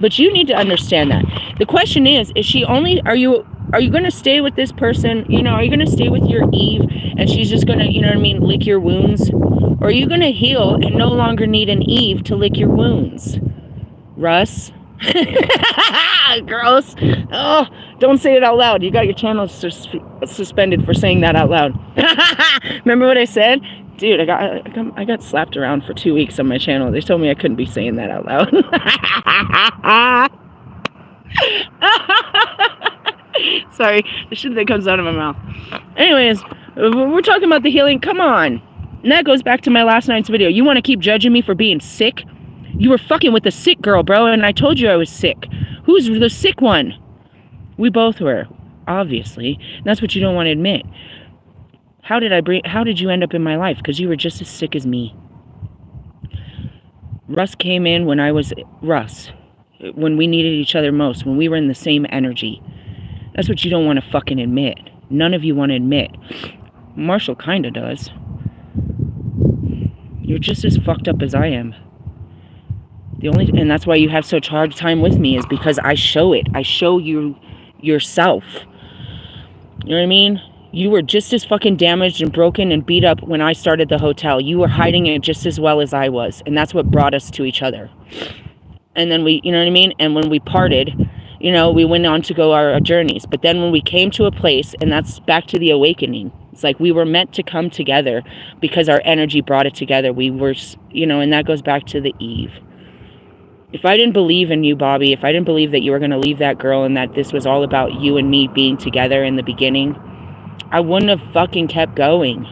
But you need to understand that. The question is she only, are you going to stay with this person? You know, are you going to stay with your Eve and she's just going to, you know what I mean, lick your wounds? Or are you going to heal and no longer need an Eve to lick your wounds? Russ? Gross. Oh, don't say it out loud. You got your channel suspended for saying that out loud. Remember what I said? Dude, I got slapped around for 2 weeks on my channel. They told me I couldn't be saying that out loud. Sorry, the shit that comes out of my mouth. Anyways, we're talking about the healing. Come on. And that goes back to my last night's video. You want to keep judging me for being sick? You were fucking with the sick girl, bro, and I told you I was sick. Who's the sick one? We both were, obviously. And that's what you don't want to admit. How did you end up in my life? Because you were just as sick as me. Russ came in when I was Russ. When we needed each other most. When we were in the same energy. That's what you don't want to fucking admit. None of you want to admit. Marshall kinda does. You're just as fucked up as I am. And that's why you have such hard time with me, is because I show it. I show you yourself. You know what I mean? You were just as fucking damaged and broken and beat up when I started the hotel. You were hiding it just as well as I was. And that's what brought us to each other. And then you know what I mean? And when we parted, you know, we went on to go our journeys. But then when we came to a place, and that's back to the awakening. It's like we were meant to come together because our energy brought it together. We were, you know, and that goes back to the Eve. If I didn't believe in you, Bobby, if I didn't believe that you were going to leave that girl and that this was all about you and me being together in the beginning, I wouldn't have fucking kept going.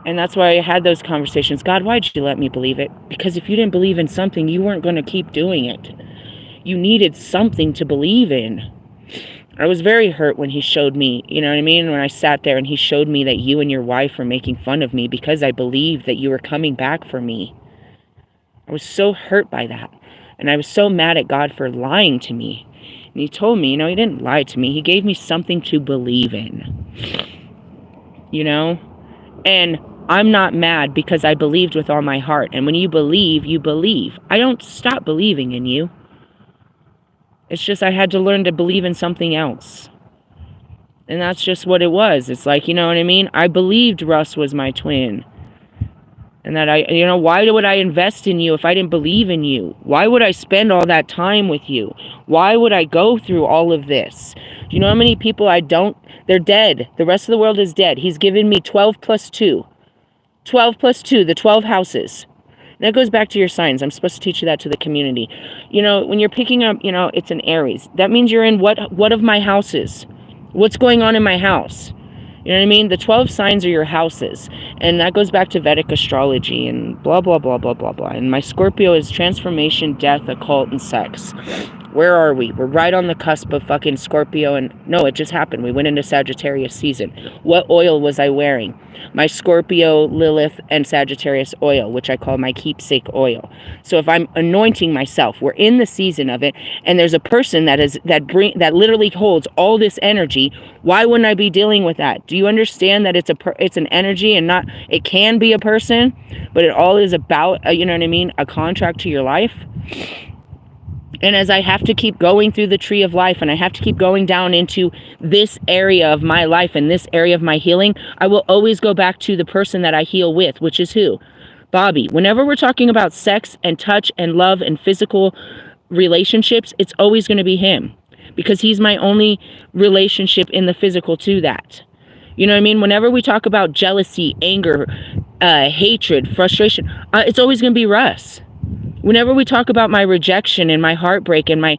And that's why I had those conversations. God, why'd you let me believe it? Because if you didn't believe in something, you weren't going to keep doing it. You needed something to believe in. I was very hurt when he showed me, you know what I mean? When I sat there and he showed me that you and your wife were making fun of me because I believed that you were coming back for me. I was so hurt by that. And I was so mad at God for lying to me. And he told me, he didn't lie to me. He gave me something to believe in, And I'm not mad because I believed with all my heart. And when you believe, you believe. I don't stop believing in you. It's just I had to learn to believe in something else. And that's just what it was. It's like, you know what I mean? I believed Russ was my twin. And that why would I invest in you if I didn't believe in you? Why would I spend all that time with you? Why would I go through all of this? Do you know how many people they're dead. The rest of the world is dead. He's given me 12 plus 2. 12 plus 2, the 12 houses. And that goes back to your signs. I'm supposed to teach you that to the community. When you're picking up, it's an Aries. That means you're in what of my houses? What's going on in my house? You know what I mean? The 12 signs are your houses. And that goes back to Vedic astrology and blah, blah, blah, blah, blah, blah. And my Scorpio is transformation, death, occult, and sex. Where are we? We're right on the cusp of fucking Scorpio. And no, it just happened. We went into Sagittarius season. What oil was I wearing? My Scorpio, Lilith, and Sagittarius oil, which I call my keepsake oil. So if I'm anointing myself, we're in the season of it, and there's a person that literally holds all this energy. Why wouldn't I be dealing with that? Do you understand that it's an energy and not, it can be a person, but it all is about, a contract to your life? And as I have to keep going through the tree of life and I have to keep going down into this area of my life and this area of my healing, I will always go back to the person that I heal with, which is who? Bobby. Whenever we're talking about sex and touch and love and physical relationships, it's always going to be him, because he's my only relationship in the physical to that. You know what I mean? Whenever we talk about jealousy, anger, hatred, frustration, it's always going to be Russ. Whenever we talk about my rejection and my heartbreak and my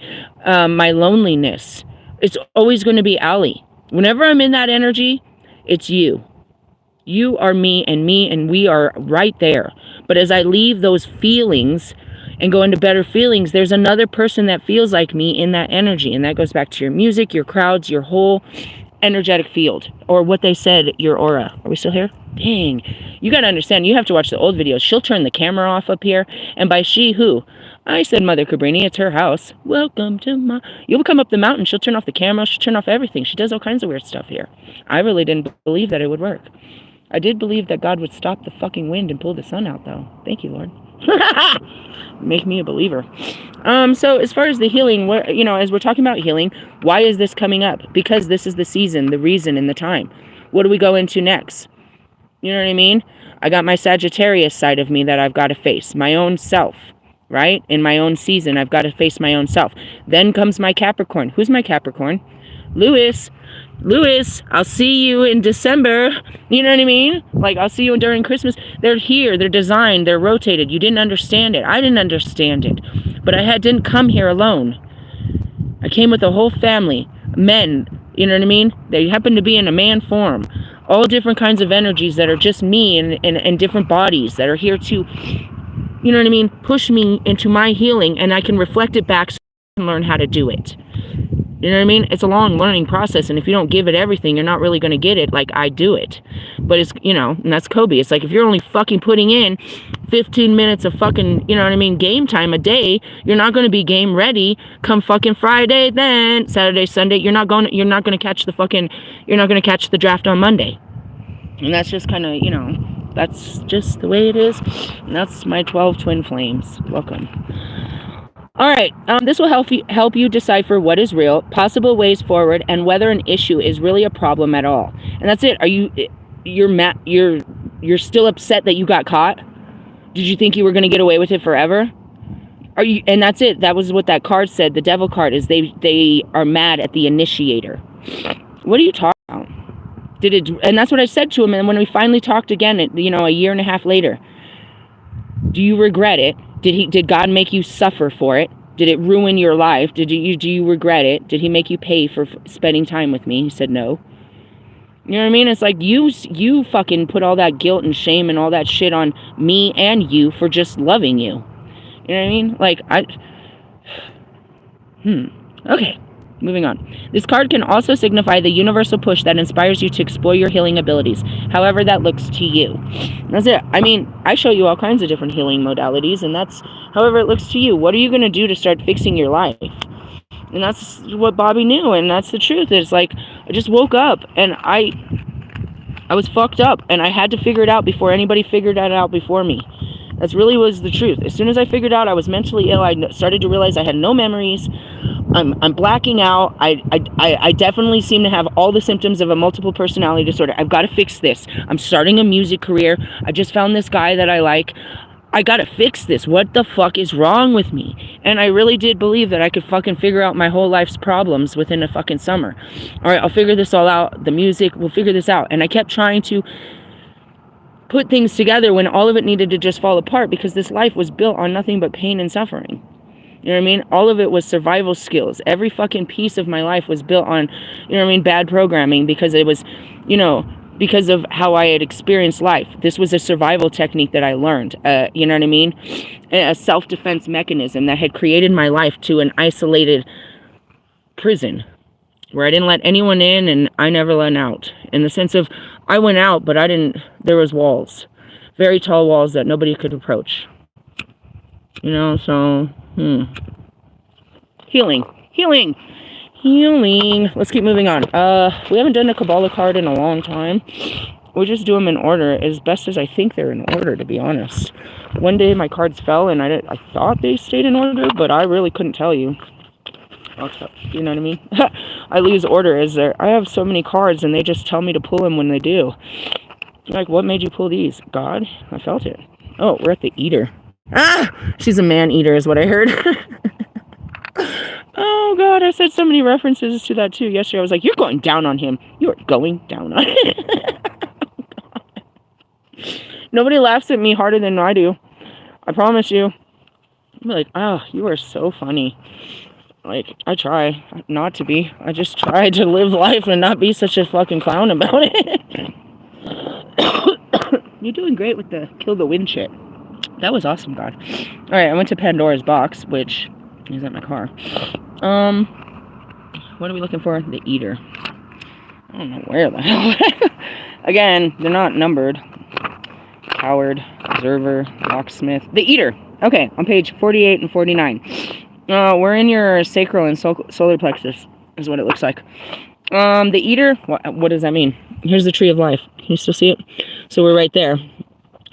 loneliness, it's always going to be Ali. Whenever I'm in that energy, it's you. You are me, and we are right there. But as I leave those feelings and go into better feelings, there's another person that feels like me in that energy. And that goes back to your music, your crowds, your whole energetic field, or what they said, your aura. Are we still here? Dang. You got to understand, you have to watch the old videos. She'll turn the camera off up here. And by she, who? I said Mother Cabrini. It's her house. Welcome to my... You'll come up the mountain. She'll turn off the camera. She'll turn off everything. She does all kinds of weird stuff here. I really didn't believe that it would work. I did believe that God would stop the fucking wind and pull the sun out, though. Thank you, Lord. Make me a believer. So as far as the healing, as we're talking about healing, why is this coming up? Because this is the season, the reason, and the time. What do we go into next? You know what I mean? I got my Sagittarius side of me that I've got to face. My own self, right? In my own season, I've got to face my own self. Then comes my Capricorn. Who's my Capricorn? Lewis, I'll see you in December. You know what I mean? Like, I'll see you during Christmas. They're here. They're designed. They're rotated. You didn't understand it. I didn't understand it. But I didn't come here alone. I came with a whole family. Men, you know what I mean? They happen to be in a man form. All different kinds of energies that are just me and different bodies that are here to, you know what I mean, push me into my healing, and I can reflect it back so I can learn how to do it. You know what I mean? It's a long learning process, and if you don't give it everything, you're not really going to get it like I do it. But it's, and that's Kobe. It's like, if you're only fucking putting in 15 minutes of fucking, you know what I mean, game time a day, you're not going to be game ready come fucking Friday, then Saturday, Sunday. You're not going to catch the draft on Monday. And that's just kind of, that's just the way it is. And that's my 12 twin flames. Welcome. All right, this will help you decipher what is real, possible ways forward, and whether an issue is really a problem at all. And that's it. You're still upset that you got caught? Did you think you were going to get away with it forever? And that's it. That was what that card said. The devil card is they are mad at the initiator. What are you talking about? And that's what I said to him. And when we finally talked again, a year and a half later, do you regret it? Did God make you suffer for it? Did it ruin your life? Do you regret it? Did he make you pay for spending time with me? He said no. You know what I mean? It's like you fucking put all that guilt and shame and all that shit on me and you for just loving you. You know what I mean? Like, okay. Moving on. This card can also signify the universal push that inspires you to explore your healing abilities, however that looks to you. That's it. I mean, I show you all kinds of different healing modalities, and that's however it looks to you. What are you going to do to start fixing your life? And that's what Bobby knew, and that's the truth. It's like, I just woke up, and I was fucked up, and I had to figure it out before anybody figured that out before me. That's really was the truth. As soon as I figured out I was mentally ill, I started to realize I had no memories. I'm blacking out. I definitely seem to have all the symptoms of a multiple personality disorder. I've got to fix this. I'm starting a music career. I just found this guy that I like. I gotta fix this. What the fuck is wrong with me? And I really did believe that I could fucking figure out my whole life's problems within a fucking summer. All right, I'll figure this all out. The music, we'll figure this out. And I kept trying to put things together when all of it needed to just fall apart, because this life was built on nothing but pain and suffering. You know what I mean? All of it was survival skills. Every fucking piece of my life was built on, you know what I mean, bad programming, because it was, you know, because of how I had experienced life. This was a survival technique that I learned, you know what I mean? A self-defense mechanism that had created my life to an isolated prison where I didn't let anyone in and I never let out. In the sense of, I went out, but I didn't, there was walls. Very tall walls that nobody could approach. You know, so, Healing. Let's keep moving on. We haven't done a Kabbalah card in a long time. We just do them in order, as best as I think they're in order, to be honest. One day my cards fell, and I thought they stayed in order, but I really couldn't tell you. You know what I mean? I lose order as I have so many cards, and they just tell me to pull them when they do. Like, what made you pull these? God? I felt it. Oh, we're at the Eater. She's a man-eater is what I heard. Oh, God, I said so many references to that, too. Yesterday, I was like, you're going down on him. You are going down on him. Nobody laughs at me harder than I do. I promise you. I'm like, oh, you are so funny. Like, I try not to be. I just try to live life and not be such a fucking clown about it. You're doing great with the kill the wind shit. That was awesome, God. Alright, I went to Pandora's box, which is at my car. What are we looking for? The Eater. I don't know where the hell. Again, they're not numbered. Coward, Observer, Locksmith. The Eater. Okay, on page 48 and 49. We're in your sacral and solar plexus, is what it looks like. The Eater, what does that mean? Here's the tree of life. Can you still see it? So we're right there.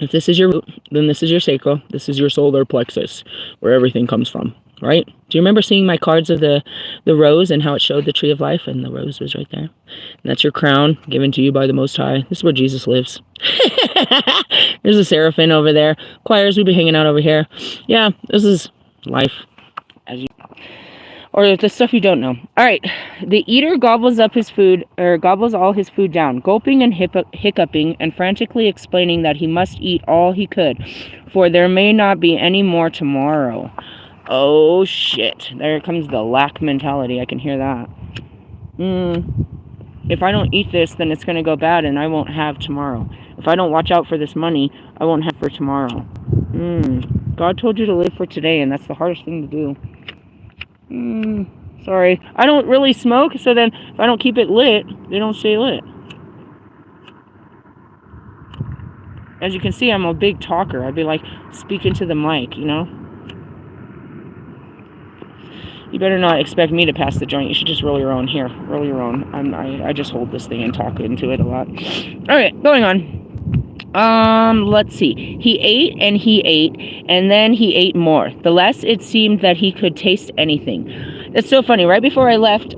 If this is your root, then this is your sacral. This is your solar plexus, where everything comes from, right? Do you remember seeing my cards of the rose and how it showed the tree of life, and the rose was right there? And that's your crown given to you by the Most High. This is where Jesus lives. There's a seraphim over there. Choirs, we've been hanging out over here. Yeah, this is life. Or the stuff you don't know. All right. The Eater gobbles up his food, or gobbles all his food down, gulping and hiccuping and frantically explaining that he must eat all he could, for there may not be any more tomorrow. Oh, shit. There comes the lack mentality. I can hear that. If I don't eat this, then it's going to go bad and I won't have tomorrow. If I don't watch out for this money, I won't have for tomorrow. God told you to live for today, and that's the hardest thing to do. Sorry. I don't really smoke, so then if I don't keep it lit, they don't stay lit. As you can see, I'm a big talker. I'd be like speaking to the mic, you know? You better not expect me to pass the joint. You should just roll your own. Here, roll your own. I just hold this thing and talk into it a lot. Alright, going on. Let's see. He ate, and then he ate more. The less it seemed that he could taste anything. It's so funny. Right before I left,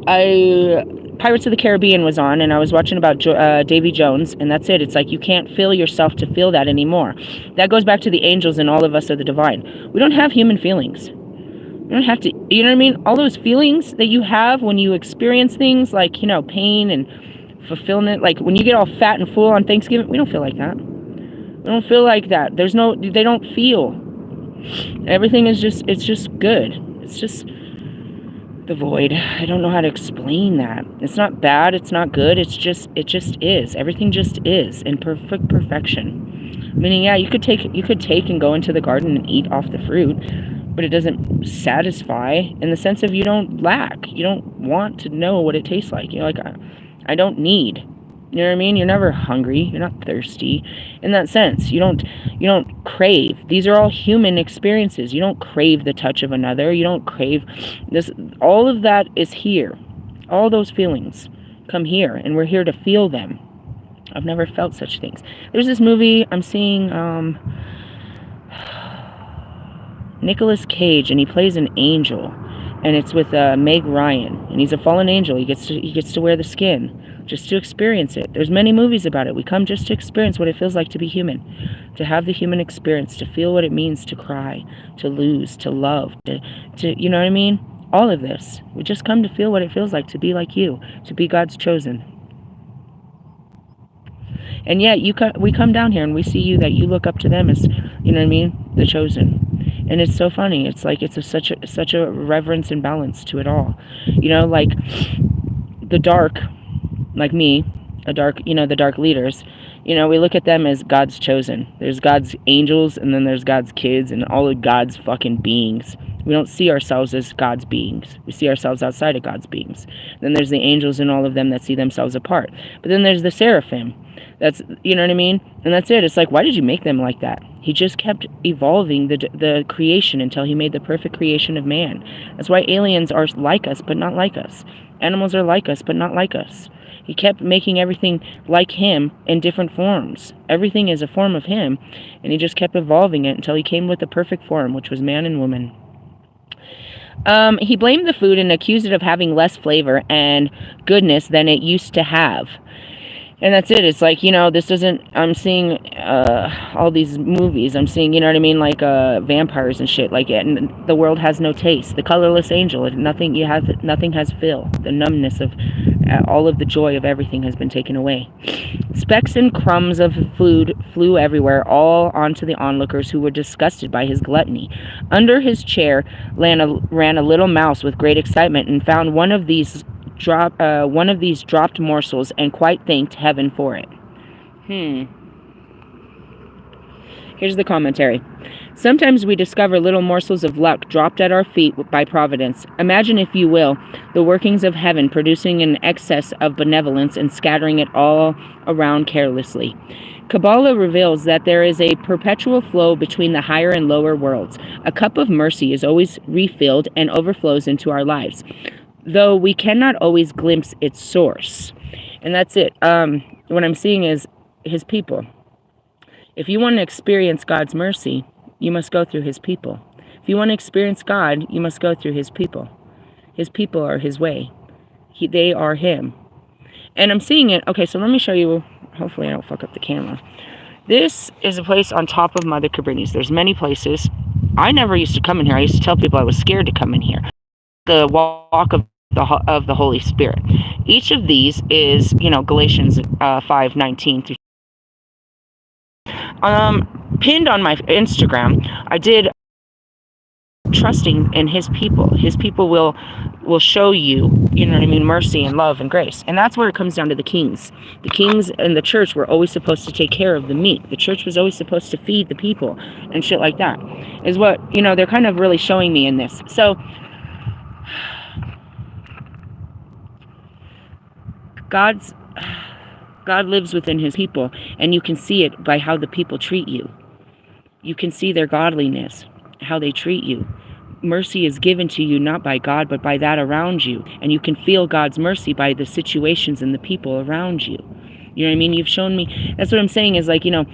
Pirates of the Caribbean was on, and I was watching about Davy Jones, and that's it. It's like you can't feel yourself to feel that anymore. That goes back to the angels and all of us are the divine. We don't have human feelings. We don't have to, you know what I mean? All those feelings that you have when you experience things like, you know, pain and fulfillment, like when you get all fat and full on Thanksgiving, we don't feel like that. We don't feel like that. They don't feel. Everything is just, it's just good. It's just the void. I don't know how to explain that. It's not bad. It's not good. It just is. Everything just is in perfect perfection. Meaning, yeah, you could take and go into the garden and eat off the fruit, but it doesn't satisfy in the sense of you don't lack. You don't want to know what it tastes like. You're like, I don't need. You know what I mean? You're never hungry. You're not thirsty. In that sense, you don't crave. These are all human experiences. You don't crave the touch of another. You don't crave this. All of that is here. All those feelings come here, and we're here to feel them. I've never felt such things. There's this movie I'm seeing, Nicolas Cage, and he plays an angel, and it's with Meg Ryan, and he's a fallen angel. He gets to wear the skin just to experience it. There's many movies about it. We come just to experience what it feels like to be human, to have the human experience, to feel what it means to cry, to lose, to love, to you know what I mean? All of this. We just come to feel what it feels like to be like you, to be God's chosen. And yet we come down here and we see you, that you look up to them as, you know what I mean, the chosen. And it's so funny. It's like it's such a reverence and balance to it all. You know, like the dark, like me, the dark leaders, you know, we look at them as God's chosen. There's God's angels, and then there's God's kids, and all of God's fucking beings. We don't see ourselves as God's beings. We see ourselves outside of God's beings. Then there's the angels and all of them that see themselves apart. But then there's the seraphim. That's, you know what I mean? And that's it. It's like, why did you make them like that? He just kept evolving the creation until he made the perfect creation of man. That's why aliens are like us, but not like us. Animals are like us, but not like us. He kept making everything like him in different forms. Everything is a form of him, and he just kept evolving it until he came with the perfect form, which was man and woman. He blamed the food and accused it of having less flavor and goodness than it used to have. And that's it. It's like, you know, this doesn't, I'm seeing all these movies. I'm seeing, you know what I mean, like vampires and shit. Like, and the world has no taste. The colorless angel, nothing has fill. The numbness of all of the joy of everything has been taken away. Specks and crumbs of food flew everywhere, all onto the onlookers, who were disgusted by his gluttony. Under his chair ran a little mouse with great excitement, and found one of these dropped morsels, and quite thanked heaven for it. Here's the commentary. Sometimes we discover little morsels of luck dropped at our feet by providence. Imagine, if you will, the workings of heaven producing an excess of benevolence and scattering it all around carelessly. Kabbalah reveals that there is a perpetual flow between the higher and lower worlds. A cup of mercy is always refilled and overflows into our lives, though we cannot always glimpse its source. And that's it. What I'm seeing is his people. If you want to experience God's mercy, you must go through his people. If you want to experience God, you must go through his people. His people are his way. They are him. And I'm seeing it. Okay, so let me show you. Hopefully I don't fuck up the camera. This is a place on top of Mother Cabrini's. There's many places. I never used to come in here. I used to tell people I was scared to come in here. The walk of the Holy Spirit. Each of these is, you know, Galatians 5:19 through. Pinned on my Instagram, I did trusting in his people. His people will show you, you know what I mean, mercy and love and grace. And that's where it comes down to the kings. The kings and the church were always supposed to take care of the meek. The church was always supposed to feed the people and shit like that. Is what, you know, they're kind of really showing me in this. So God lives within his people, and you can see it by how the people treat you. You can see their godliness, how they treat you. Mercy is given to you not by God, but by that around you. And you can feel God's mercy by the situations and the people around you. You know what I mean? You've shown me. That's what I'm saying is, like, you know,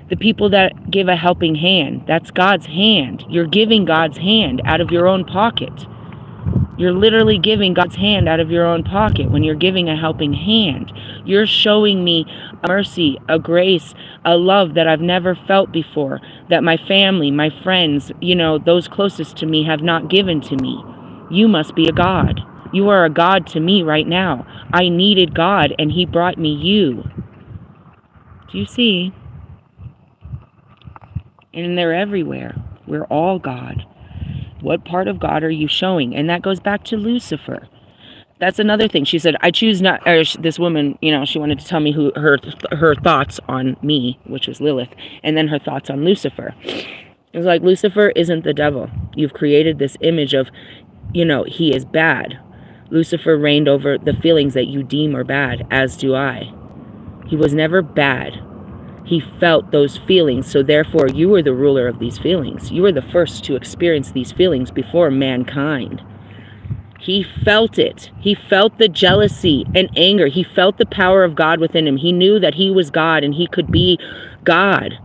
the people that give a helping hand, that's God's hand. You're giving God's hand out of your own pocket. You're literally giving God's hand out of your own pocket when you're giving a helping hand. You're showing me a mercy, a grace, a love that I've never felt before, that my family, my friends, you know, those closest to me have not given to me. You must be a God. You are a God to me right now. I needed God, and he brought me you. Do you see? And they're everywhere. We're all God. What part of God are you showing? And that goes back to Lucifer. That's another thing. She said, I choose not, or this woman, you know, she wanted to tell me who her thoughts on me, which was Lilith, and then her thoughts on Lucifer. It was like, Lucifer isn't the devil. You've created this image of, you know, he is bad. Lucifer reigned over the feelings that you deem are bad, as do I. He was never bad. He felt those feelings, so therefore you were the ruler of these feelings. You were the first to experience these feelings before mankind. He felt it. He felt the jealousy and anger. He felt the power of God within him. He knew that he was God and he could be God.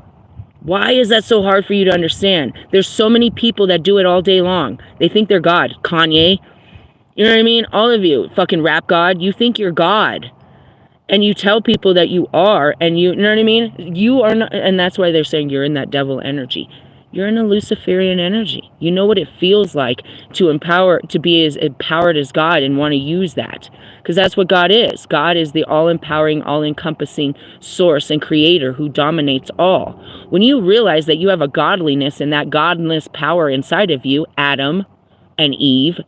Why is that so hard for you to understand? There's so many people that do it all day long. They think they're God. Kanye, you know what I mean? All of you, fucking rap God, you think you're God. And you tell people that you are, and you know what I mean? You are not, and that's why they're saying you're in that devil energy. You're in a Luciferian energy. You know what it feels like to be as empowered as God and want to use that. Because that's what God is. God is the all-empowering, all-encompassing source and creator who dominates all. When you realize that you have a godliness and that godless power inside of you, Adam and Eve,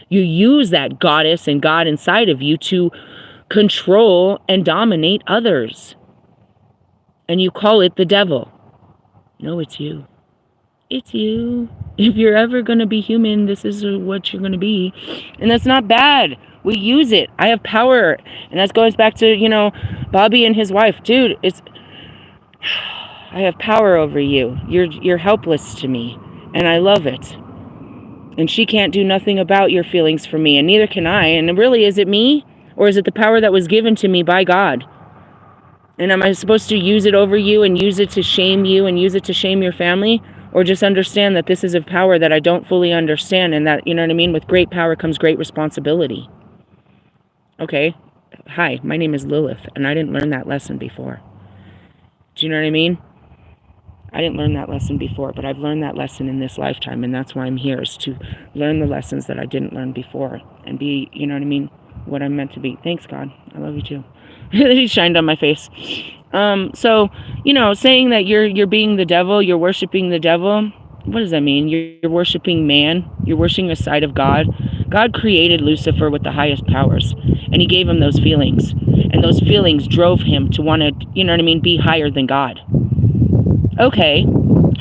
you use that goddess and God inside of you to control and dominate others. And you call it the devil. No, it's you. It's you. If you're ever going to be human, this is what you're going to be. And that's not bad. We use it. I have power. And that goes back to, Bobby and his wife. Dude, I have power over you. You're helpless to me. And I love it. And she can't do nothing about your feelings for me. And neither can I. And really, is it me? Or is it the power that was given to me by God? And am I supposed to use it over you and use it to shame you and use it to shame your family? Or just understand that this is a power that I don't fully understand and that, you know what I mean? With great power comes great responsibility. Okay. Hi, my name is Lilith, and I didn't learn that lesson before. Do you know what I mean? I didn't learn that lesson before, but I've learned that lesson in this lifetime, and that's why I'm here, is to learn the lessons that I didn't learn before and be, you know what I mean? What I'm meant to be. Thanks, God. I love you too. He shined on my face. So, saying that you're being the devil, you're worshiping the devil, what does that mean? You're worshiping man. You're worshiping a side of God. God created Lucifer with the highest powers, and he gave him those feelings. And those feelings drove him to want to, you know what I mean, be higher than God. Okay,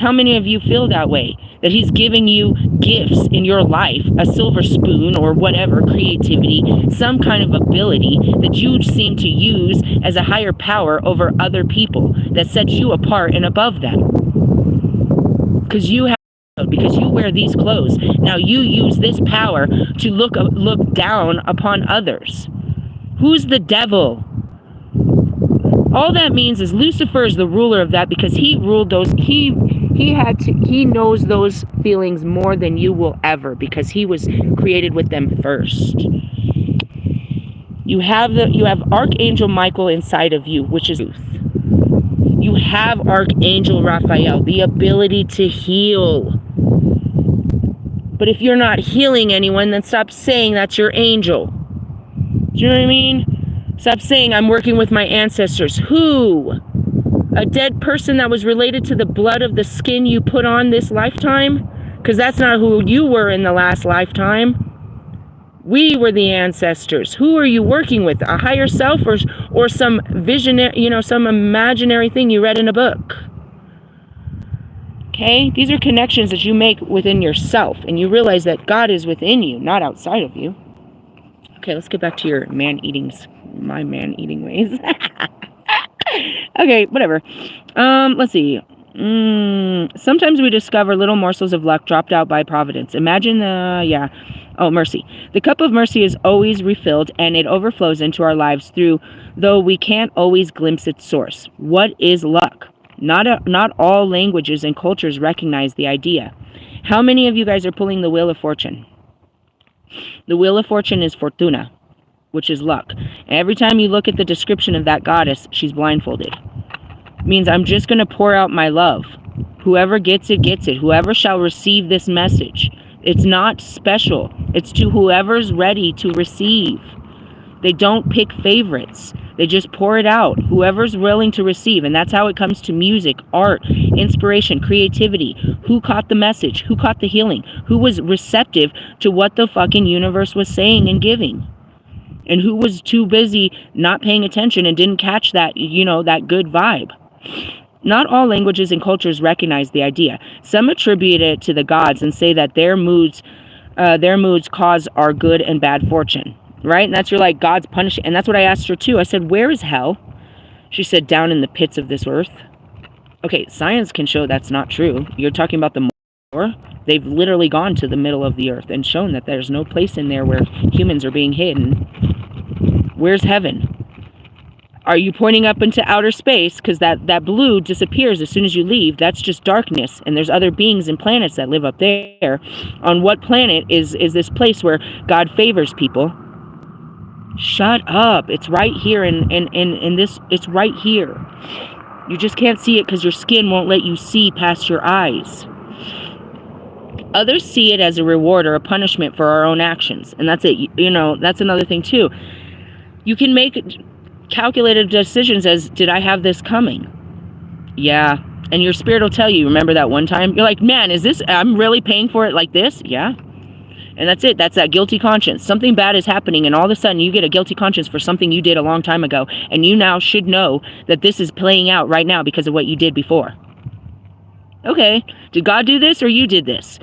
how many of you feel that way? That he's giving you gifts in your life, a silver spoon or whatever, creativity, some kind of ability that you seem to use as a higher power over other people that sets you apart and above them. Because you wear these clothes. Now you use this power to look down upon others. Who's the devil? All that means is Lucifer is the ruler of that because he ruled those. He knows those feelings more than you will ever because he was created with them first. You have Archangel Michael inside of you, which is truth. You have Archangel Raphael, the ability to heal. But if you're not healing anyone, then stop saying that's your angel. Do you know what I mean? Stop saying I'm working with my ancestors. Who? A dead person that was related to the blood of the skin you put on this lifetime? Because that's not who you were in the last lifetime. We were the ancestors. Who are you working with? A higher self or some visionary, some imaginary thing you read in a book? Okay? These are connections that you make within yourself, and you realize that God is within you, not outside of you. Okay, let's get back to your my man-eating ways. Okay, whatever. Let's see. Sometimes we discover little morsels of luck dropped out by providence. Imagine mercy. The cup of mercy is always refilled and it overflows into our lives though we can't always glimpse its source. What is luck? Not all languages and cultures recognize the idea. How many of you guys are pulling the Wheel of Fortune? The Wheel of Fortune is Fortuna, which is luck. Every time you look at the description of that goddess, she's blindfolded. It means I'm just going to pour out my love. Whoever gets it, gets it. Whoever shall receive this message. It's not special. It's to whoever's ready to receive. They don't pick favorites. They just pour it out. Whoever's willing to receive. And that's how it comes to music, art, inspiration, creativity. Who caught the message? Who caught the healing? Who was receptive to what the fucking universe was saying and giving? And who was too busy not paying attention and didn't catch that, that good vibe? Not all languages and cultures recognize the idea. Some attribute it to the gods and say that their moods cause our good and bad fortune. Right? And that's God's punishing. And that's what I asked her too. I said, where is hell? She said, down in the pits of this earth. Okay, science can show that's not true. You're talking about the more? They've literally gone to the middle of the earth and shown that there's no place in there where humans are being hidden. Where's heaven? Are you pointing up into outer space? Because that blue disappears as soon as you leave. That's just darkness. And there's other beings and planets that live up there. On what planet is this place where God favors people? Shut up. It's right here in this. It's right here. You just can't see it because your skin won't let you see past your eyes. Others see it as a reward or a punishment for our own actions. And that's it. You know, that's another thing too. You can make calculated decisions as, did I have this coming? Yeah. And your spirit will tell you, remember that one time? You're like, man, is this, I'm really paying for it like this? Yeah. And that's it. That's that guilty conscience. Something bad is happening, and all of a sudden you get a guilty conscience for something you did a long time ago. And you now should know that this is playing out right now because of what you did before. Okay. Did God do this or you did this?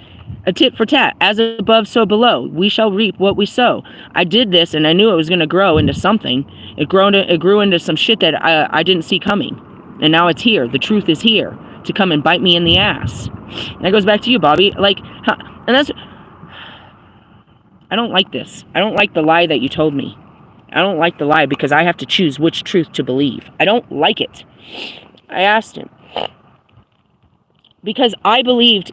A tit for tat. As above, so below. We shall reap what we sow. I did this, and I knew it was going to grow into something. It grew into some shit that I didn't see coming. And now it's here. The truth is here to come and bite me in the ass. And that goes back to you, Bobby. Like, and that's... I don't like this. I don't like the lie that you told me. I don't like the lie because I have to choose which truth to believe. I don't like it. I asked him. Because I believed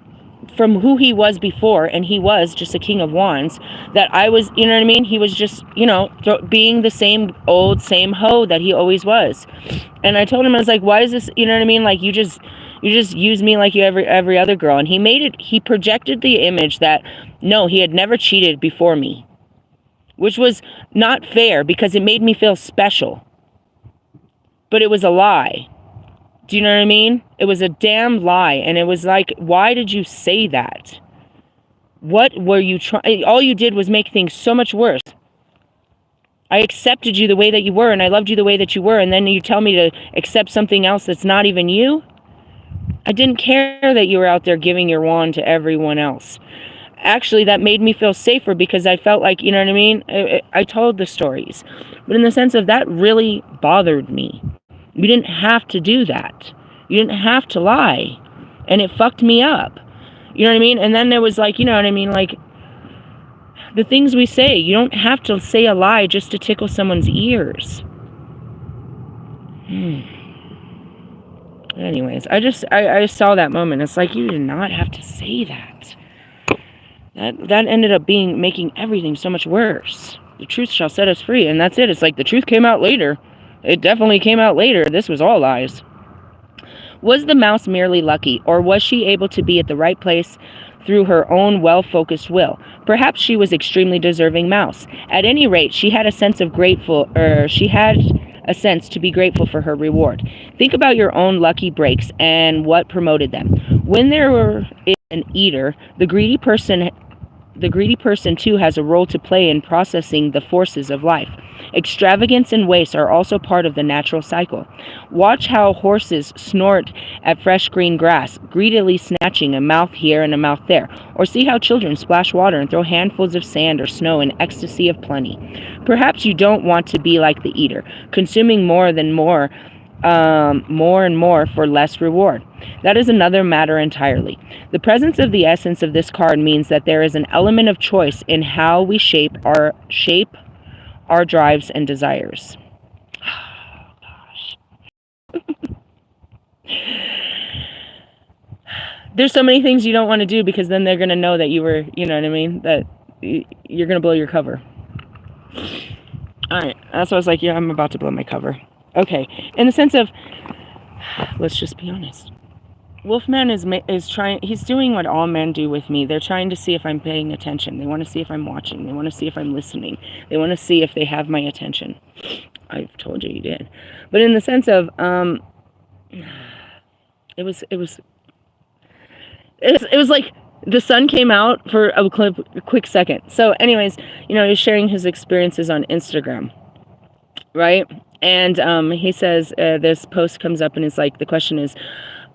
from who he was before, and he was just a king of wands, that I was, you know what I mean? He was just, you know, being the same old, same hoe that he always was. And I told him, I was like, why is this, you know what I mean? Like, you just use me like you every other girl. And he projected the image that, no, he had never cheated before me, which was not fair because it made me feel special. But it was a lie. Do you know what I mean? It was a damn lie. And it was like, why did you say that? What were you trying? All you did was make things so much worse. I accepted you the way that you were, and I loved you the way that you were, and then you tell me to accept something else that's not even you? I didn't care that you were out there giving your wand to everyone else. Actually, that made me feel safer because I felt like, you know what I mean? I told the stories. But in the sense of that really bothered me. You didn't have to do that. You didn't have to lie. And it fucked me up. You know what I mean? And then there was like, you know what I mean? Like, the things we say, you don't have to say a lie just to tickle someone's ears. Anyways, I saw that moment. It's like, you did not have to say that. That ended up making everything so much worse. The truth shall set us free. And that's it. It's like the truth came out later. It definitely came out later. This was all lies. Was the mouse merely lucky, or was she able to be at the right place through her own well-focused will? Perhaps she was extremely deserving mouse. At any rate, she had a sense to be grateful for her reward. Think about your own lucky breaks and what promoted them. When there is an eater, the greedy person too has a role to play in processing the forces of life. Extravagance and waste are also part of the natural cycle. Watch how horses snort at fresh green grass, greedily snatching a mouth here and a mouth there. Or see how children splash water and throw handfuls of sand or snow in ecstasy of plenty. Perhaps you don't want to be like the eater, consuming more and more for less reward. That is another matter entirely. The presence of the essence of this card means that there is an element of choice in how we shape our drives and desires. Oh, gosh. There's so many things you don't want to do because then they're going to know that you were, you know what I mean, that you're going to blow your cover. All right, that's why I was like, yeah, I'm about to blow my cover. Okay, in the sense of, let's just be honest. Wolfman is trying, he's doing what all men do with me. They're trying to see if I'm paying attention. They want to see if I'm watching. They want to see if I'm listening. They want to see if they have my attention. I've told you did. But in the sense of, it was like the sun came out for a quick second. So anyways, you know, he's sharing his experiences on Instagram, right? And he says, this post comes up and it's like, the question is,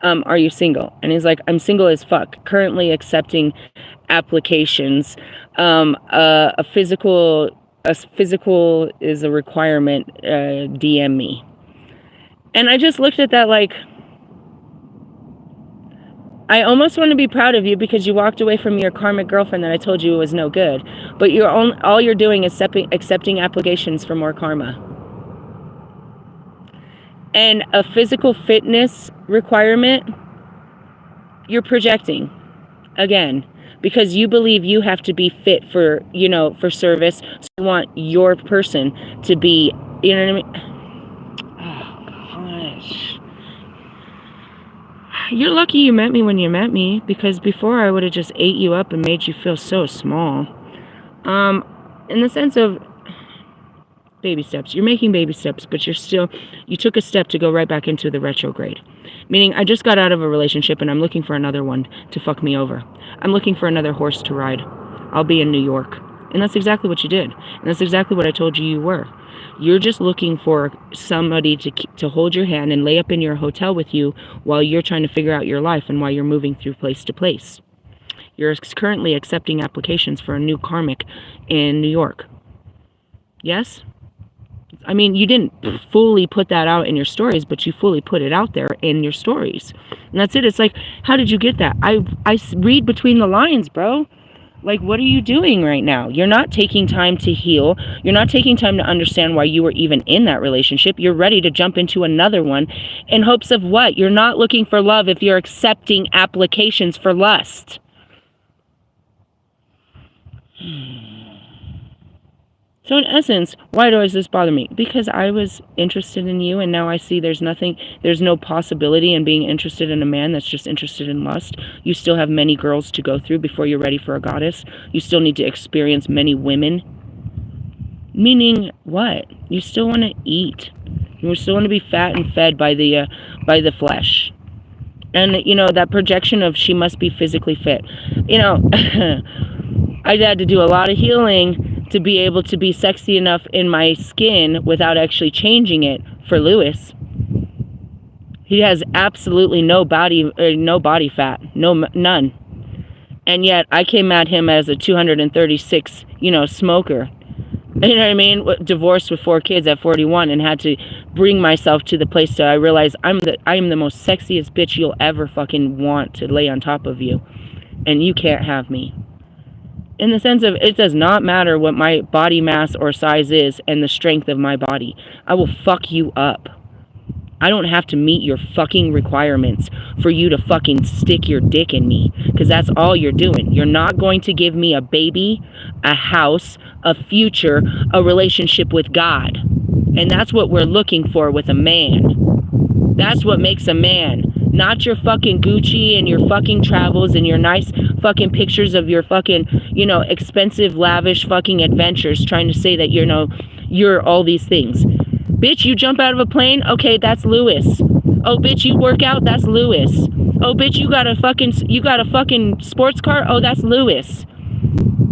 are you single? And he's like, I'm single as fuck, currently accepting applications. A physical is a requirement, DM me. And I just looked at that like, I almost want to be proud of you because you walked away from your karmic girlfriend that I told you was no good. But all you're doing is accepting applications for more karma. And a physical fitness requirement, you're projecting again because you believe you have to be fit for, you know, for service. So you want your person to be, you know what I mean? Oh, gosh. You're lucky you met me when you met me, because before I would have just ate you up and made you feel so small. In the sense of baby steps. You're making baby steps, but you took a step to go right back into the retrograde. Meaning, I just got out of a relationship and I'm looking for another one to fuck me over. I'm looking for another horse to ride. I'll be in New York. And that's exactly what you did. And that's exactly what I told you you were. You're just looking for somebody to hold your hand and lay up in your hotel with you while you're trying to figure out your life and while you're moving through place to place. You're currently accepting applications for a new karmic in New York. Yes? I mean, you didn't fully put that out in your stories, but you fully put it out there in your stories. And that's it. It's like, how did you get that? I read between the lines, bro. Like, what are you doing right now? You're not taking time to heal. You're not taking time to understand why you were even in that relationship. You're ready to jump into another one in hopes of what? You're not looking for love if you're accepting applications for lust. So in essence, why does this bother me? Because I was interested in you, and now I see there's no possibility in being interested in a man that's just interested in lust. You still have many girls to go through before you're ready for a goddess. You still need to experience many women. Meaning what? You still want to eat. You still want to be fat and fed by the flesh. And, you know, that projection of she must be physically fit. You know, I had to do a lot of healing to be able to be sexy enough in my skin without actually changing it for Lewis. He has absolutely no body fat, none. And yet I came at him as a 236, you know, smoker. You know what I mean? Divorced with 4 kids at 41 and had to bring myself to the place that I realized I am the most sexiest bitch you'll ever fucking want to lay on top of you. And you can't have me. In the sense of, it does not matter what my body mass or size is and the strength of my body. I will fuck you up. I don't have to meet your fucking requirements for you to fucking stick your dick in me. Because that's all you're doing. You're not going to give me a baby, a house, a future, a relationship with God. And that's what we're looking for with a man. That's what makes a man. Not your fucking Gucci and your fucking travels and your nice fucking pictures of your fucking, you know, expensive, lavish fucking adventures trying to say that, you know, you're all these things. Bitch, you jump out of a plane? Okay, that's Lewis. Oh, bitch, you work out? That's Lewis. Oh, bitch, you got a fucking sports car? Oh, that's Lewis.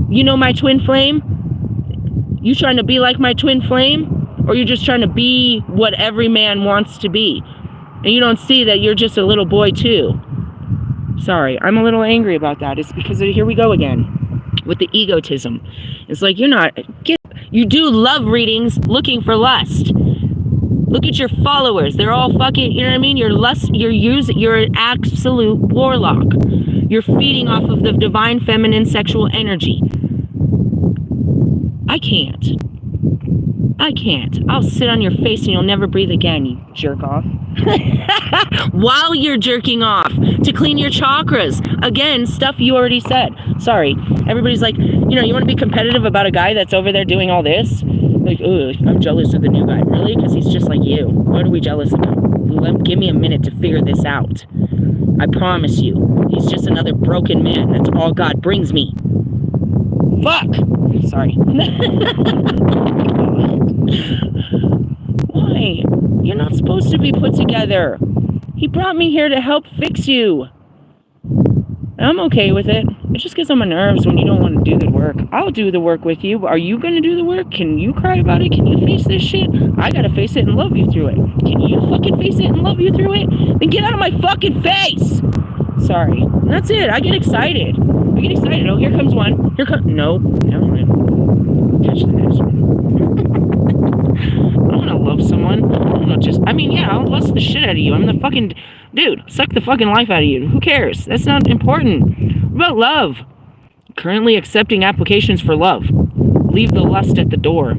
You know my twin flame? You trying to be like my twin flame? Or you just trying to be what every man wants to be? And you don't see that you're just a little boy too. Sorry, I'm a little angry about that. It's because here we go again with the egotism. It's like you do love readings looking for lust. Look at your followers. They're all fucking, you know what I mean? You're an absolute warlock. You're feeding off of the divine feminine sexual energy. I can't. I'll sit on your face and you'll never breathe again, you jerk off. While you're jerking off to clean your chakras. Again, stuff you already said. Sorry. Everybody's like, you know, you want to be competitive about a guy that's over there doing all this? Like, oh, I'm jealous of the new guy. Really? Because he's just like you. What are we jealous about? Give me a minute to figure this out. I promise you. He's just another broken man. That's all God brings me. Fuck! Sorry. Why? You're not supposed to be put together. He brought me here to help fix you. I'm okay with it. It just gets on my nerves when you don't want to do the work. I'll do the work with you. Are you going to do the work? Can you cry about it? Can you face this shit? I got to face it and love you through it. Can you fucking face it and love you through it? Then get out of my fucking face! Sorry. And that's it. I get excited. Oh, here comes one. No. Catch the next one. want to love someone. I'm not just, I mean, yeah, I'll lust the shit out of you. I'm the fucking, dude, suck the fucking life out of you. Who cares? That's not important. What about love? Currently accepting applications for love. Leave the lust at the door.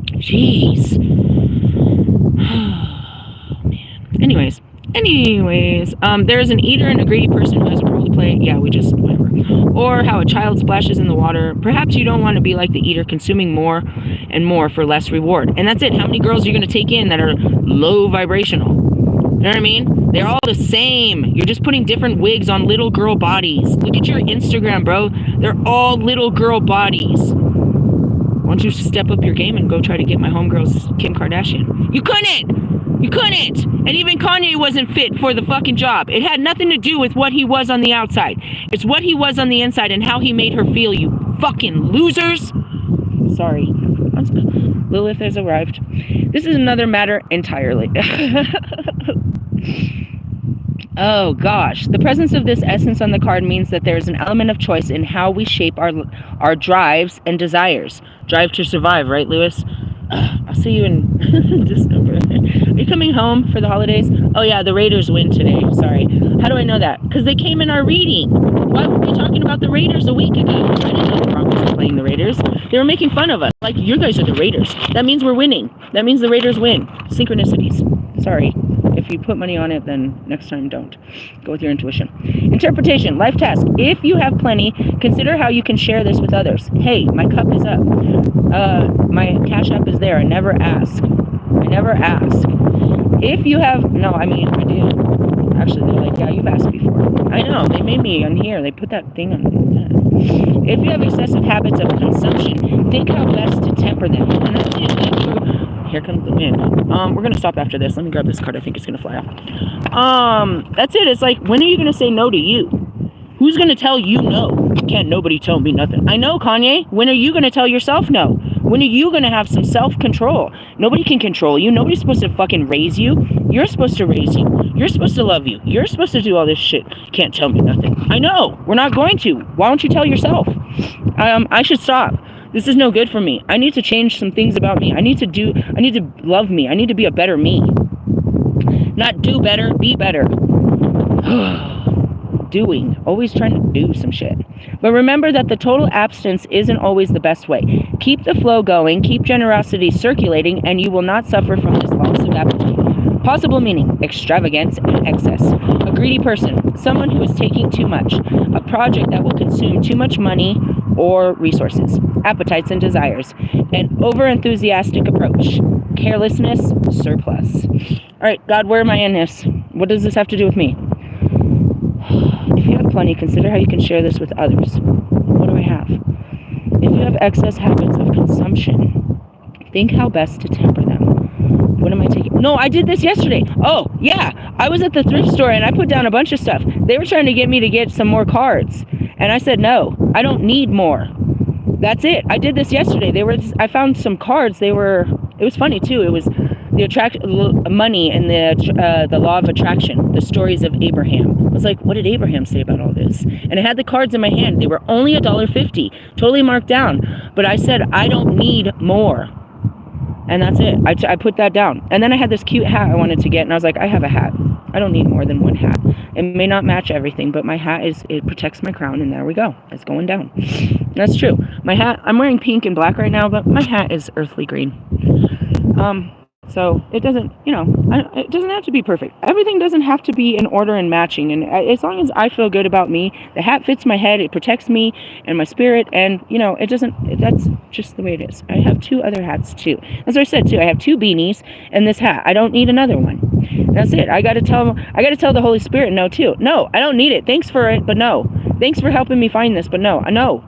Jeez. Man. Anyways, there's an eater and a greedy person who has a role to play. Yeah, whatever. Or how a child splashes in the water. Perhaps you don't want to be like the eater, consuming more and more for less reward. And that's it. How many girls are you going to take in that are low vibrational? You know what I mean? They're all the same. You're just putting different wigs on little girl bodies. Look at your Instagram, bro. They're all little girl bodies. Why don't you step up your game and go try to get my homegirl's Kim Kardashian? You couldn't! You couldn't! And even Kanye wasn't fit for the fucking job. It had nothing to do with what he was on the outside. It's what he was on the inside and how he made her feel, you fucking losers! Sorry. Lilith has arrived. This is another matter entirely. Oh gosh. The presence of this essence on the card means that there is an element of choice in how we shape our drives and desires. Drive to survive, right, Lewis? I'll see you in December. Are you coming home for the holidays? Oh yeah, the Raiders win today. Sorry. How do I know that? Because they came in our reading. Why were we talking about the Raiders a week ago? I didn't know the Broncos were playing the Raiders. They were making fun of us. Like, you guys are the Raiders. That means we're winning. That means the Raiders win. Synchronicities. Sorry. If you put money on it, then next time don't. Go with your intuition. Interpretation. Life task. If you have plenty, consider how you can share this with others. Hey, my cup is up. My Cash App is there. I never ask. If you have... No, I mean, I do. Actually, they're like, yeah, you've asked before. I know. They made me on here. They put that thing on. Yeah. If you have excessive habits of consumption, think how best to temper them. And that's it. Here comes the wind. We're going to stop after this. Let me grab this card. I think it's going to fly off. That's it. It's like, when are you going to say no to you? Who's going to tell you no? Can't nobody tell me nothing. I know, Kanye. When are you going to tell yourself no? When are you going to have some self-control? Nobody can control you. Nobody's supposed to fucking raise you. You're supposed to raise you. You're supposed to love you. You're supposed to do all this shit. Can't tell me nothing. I know. We're not going to. Why don't you tell yourself? I should stop. This is no good for me. I need to change some things about me. I need to love me. I need to be a better me. Not do better, be better. Doing. Always trying to do some shit. But remember that the total abstinence isn't always the best way. Keep the flow going, keep generosity circulating, and you will not suffer from this loss of appetite. Possible meaning, extravagance and excess. A greedy person, someone who is taking too much. A project that will consume too much money or resources. Appetites and desires. An over-enthusiastic approach. Carelessness, surplus. Alright, God, where am I in this? What does this have to do with me? If you have plenty, consider how you can share this with others. What do I have? If you have excess habits of consumption, think how best to temper them. What am I taking? No, I did this yesterday. Oh, yeah. I was at the thrift store and I put down a bunch of stuff. They were trying to get me to get some more cards. And I said, no, I don't need more. That's it. I did this yesterday. I found some cards. It was funny too. It was the money and the law of attraction, the stories of Abraham. I was like, what did Abraham say about all this? And I had the cards in my hand. They were only $1.50, totally marked down. But I said, I don't need more. And that's it. I put that down. And then I had this cute hat I wanted to get, and I was like, I have a hat. I don't need more than one hat. It may not match everything, but my hat it protects my crown, and there we go. It's going down. That's true. My hat, I'm wearing pink and black right now, but my hat is earthly green. So it doesn't, it doesn't have to be perfect. Everything doesn't have to be in order and matching. And as long as I feel good about me, the hat fits my head, it protects me and my spirit. And, that's just the way it is. I have 2 other hats too. As I said too, I have 2 beanies and this hat. I don't need another one. That's it. I got to tell the Holy Spirit no too. No, I don't need it. Thanks for it, but no. Thanks for helping me find this, but no.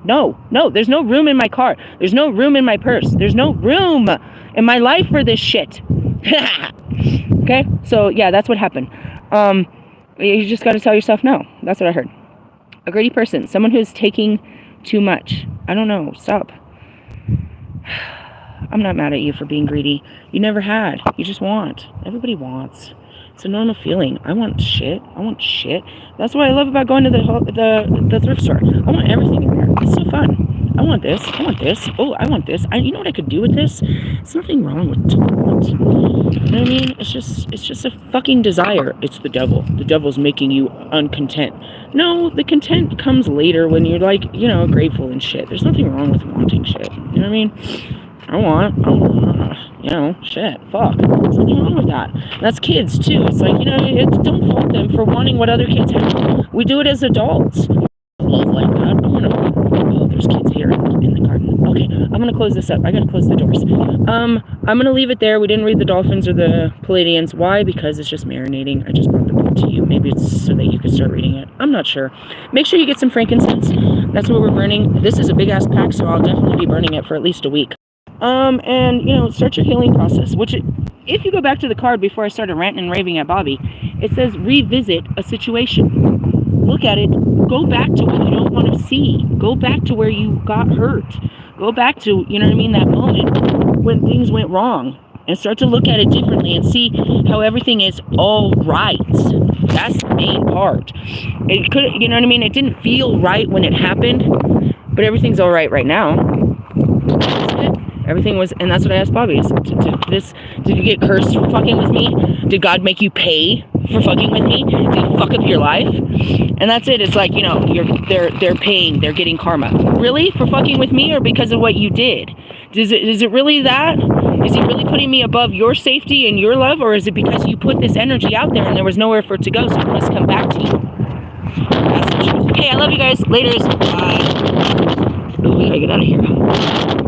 No. There's no room in my car. There's no room in my purse. There's no room in my life for this shit. Okay? So, yeah, that's what happened. You just got to tell yourself no. That's what I heard. A greedy person. Someone who's taking too much. I don't know. Stop. I'm not mad at you for being greedy. You never had. You just want. Everybody wants. It's a normal feeling. I want shit. That's what I love about going to the thrift store. I want everything in there. It's so fun. I want this. I want this. Oh, I want this. You know what I could do with this? There's nothing wrong with want. You know what I mean? It's just a fucking desire. It's the devil. The devil's making you uncontent. No, the content comes later when you're like, you know, grateful and shit. There's nothing wrong with wanting shit. You know what I mean? I want, you know, shit, fuck. There's nothing wrong with that. And that's kids too. It's like, you know, don't fault them for wanting what other kids have. We do it as adults. Love like that. Oh, there's kids here in the garden. Okay, I'm gonna close this up. I gotta close the doors. I'm gonna leave it there. We didn't read the dolphins or the Palladians. Why? Because it's just marinating. I just brought the book to you. Maybe it's so that you can start reading it. I'm not sure. Make sure you get some frankincense. That's what we're burning. This is a big ass pack, so I'll definitely be burning it for at least a week. And, you know, start your healing process, which, if you go back to the card before I started ranting and raving at Bobby, it says revisit a situation. Look at it. Go back to what you don't want to see. Go back to where you got hurt. Go back to, you know what I mean, that moment when things went wrong. And start to look at it differently and see how everything is all right. That's the main part. It could, you know what I mean? It didn't feel right when it happened, but everything's all right now. Everything was, and that's what I asked Bobby. Did you get cursed for fucking with me? Did God make you pay for fucking with me? Did he fuck up your life? And that's it. It's like, you know, they're paying, they're getting karma. Really? For fucking with me, or because of what you did? Is it really that? Is he really putting me above your safety and your love, or is it because you put this energy out there and there was nowhere for it to go, so it must come back to you? That's the truth. Hey, I love you guys. Laters. Bye. Oh, we gotta get out of here.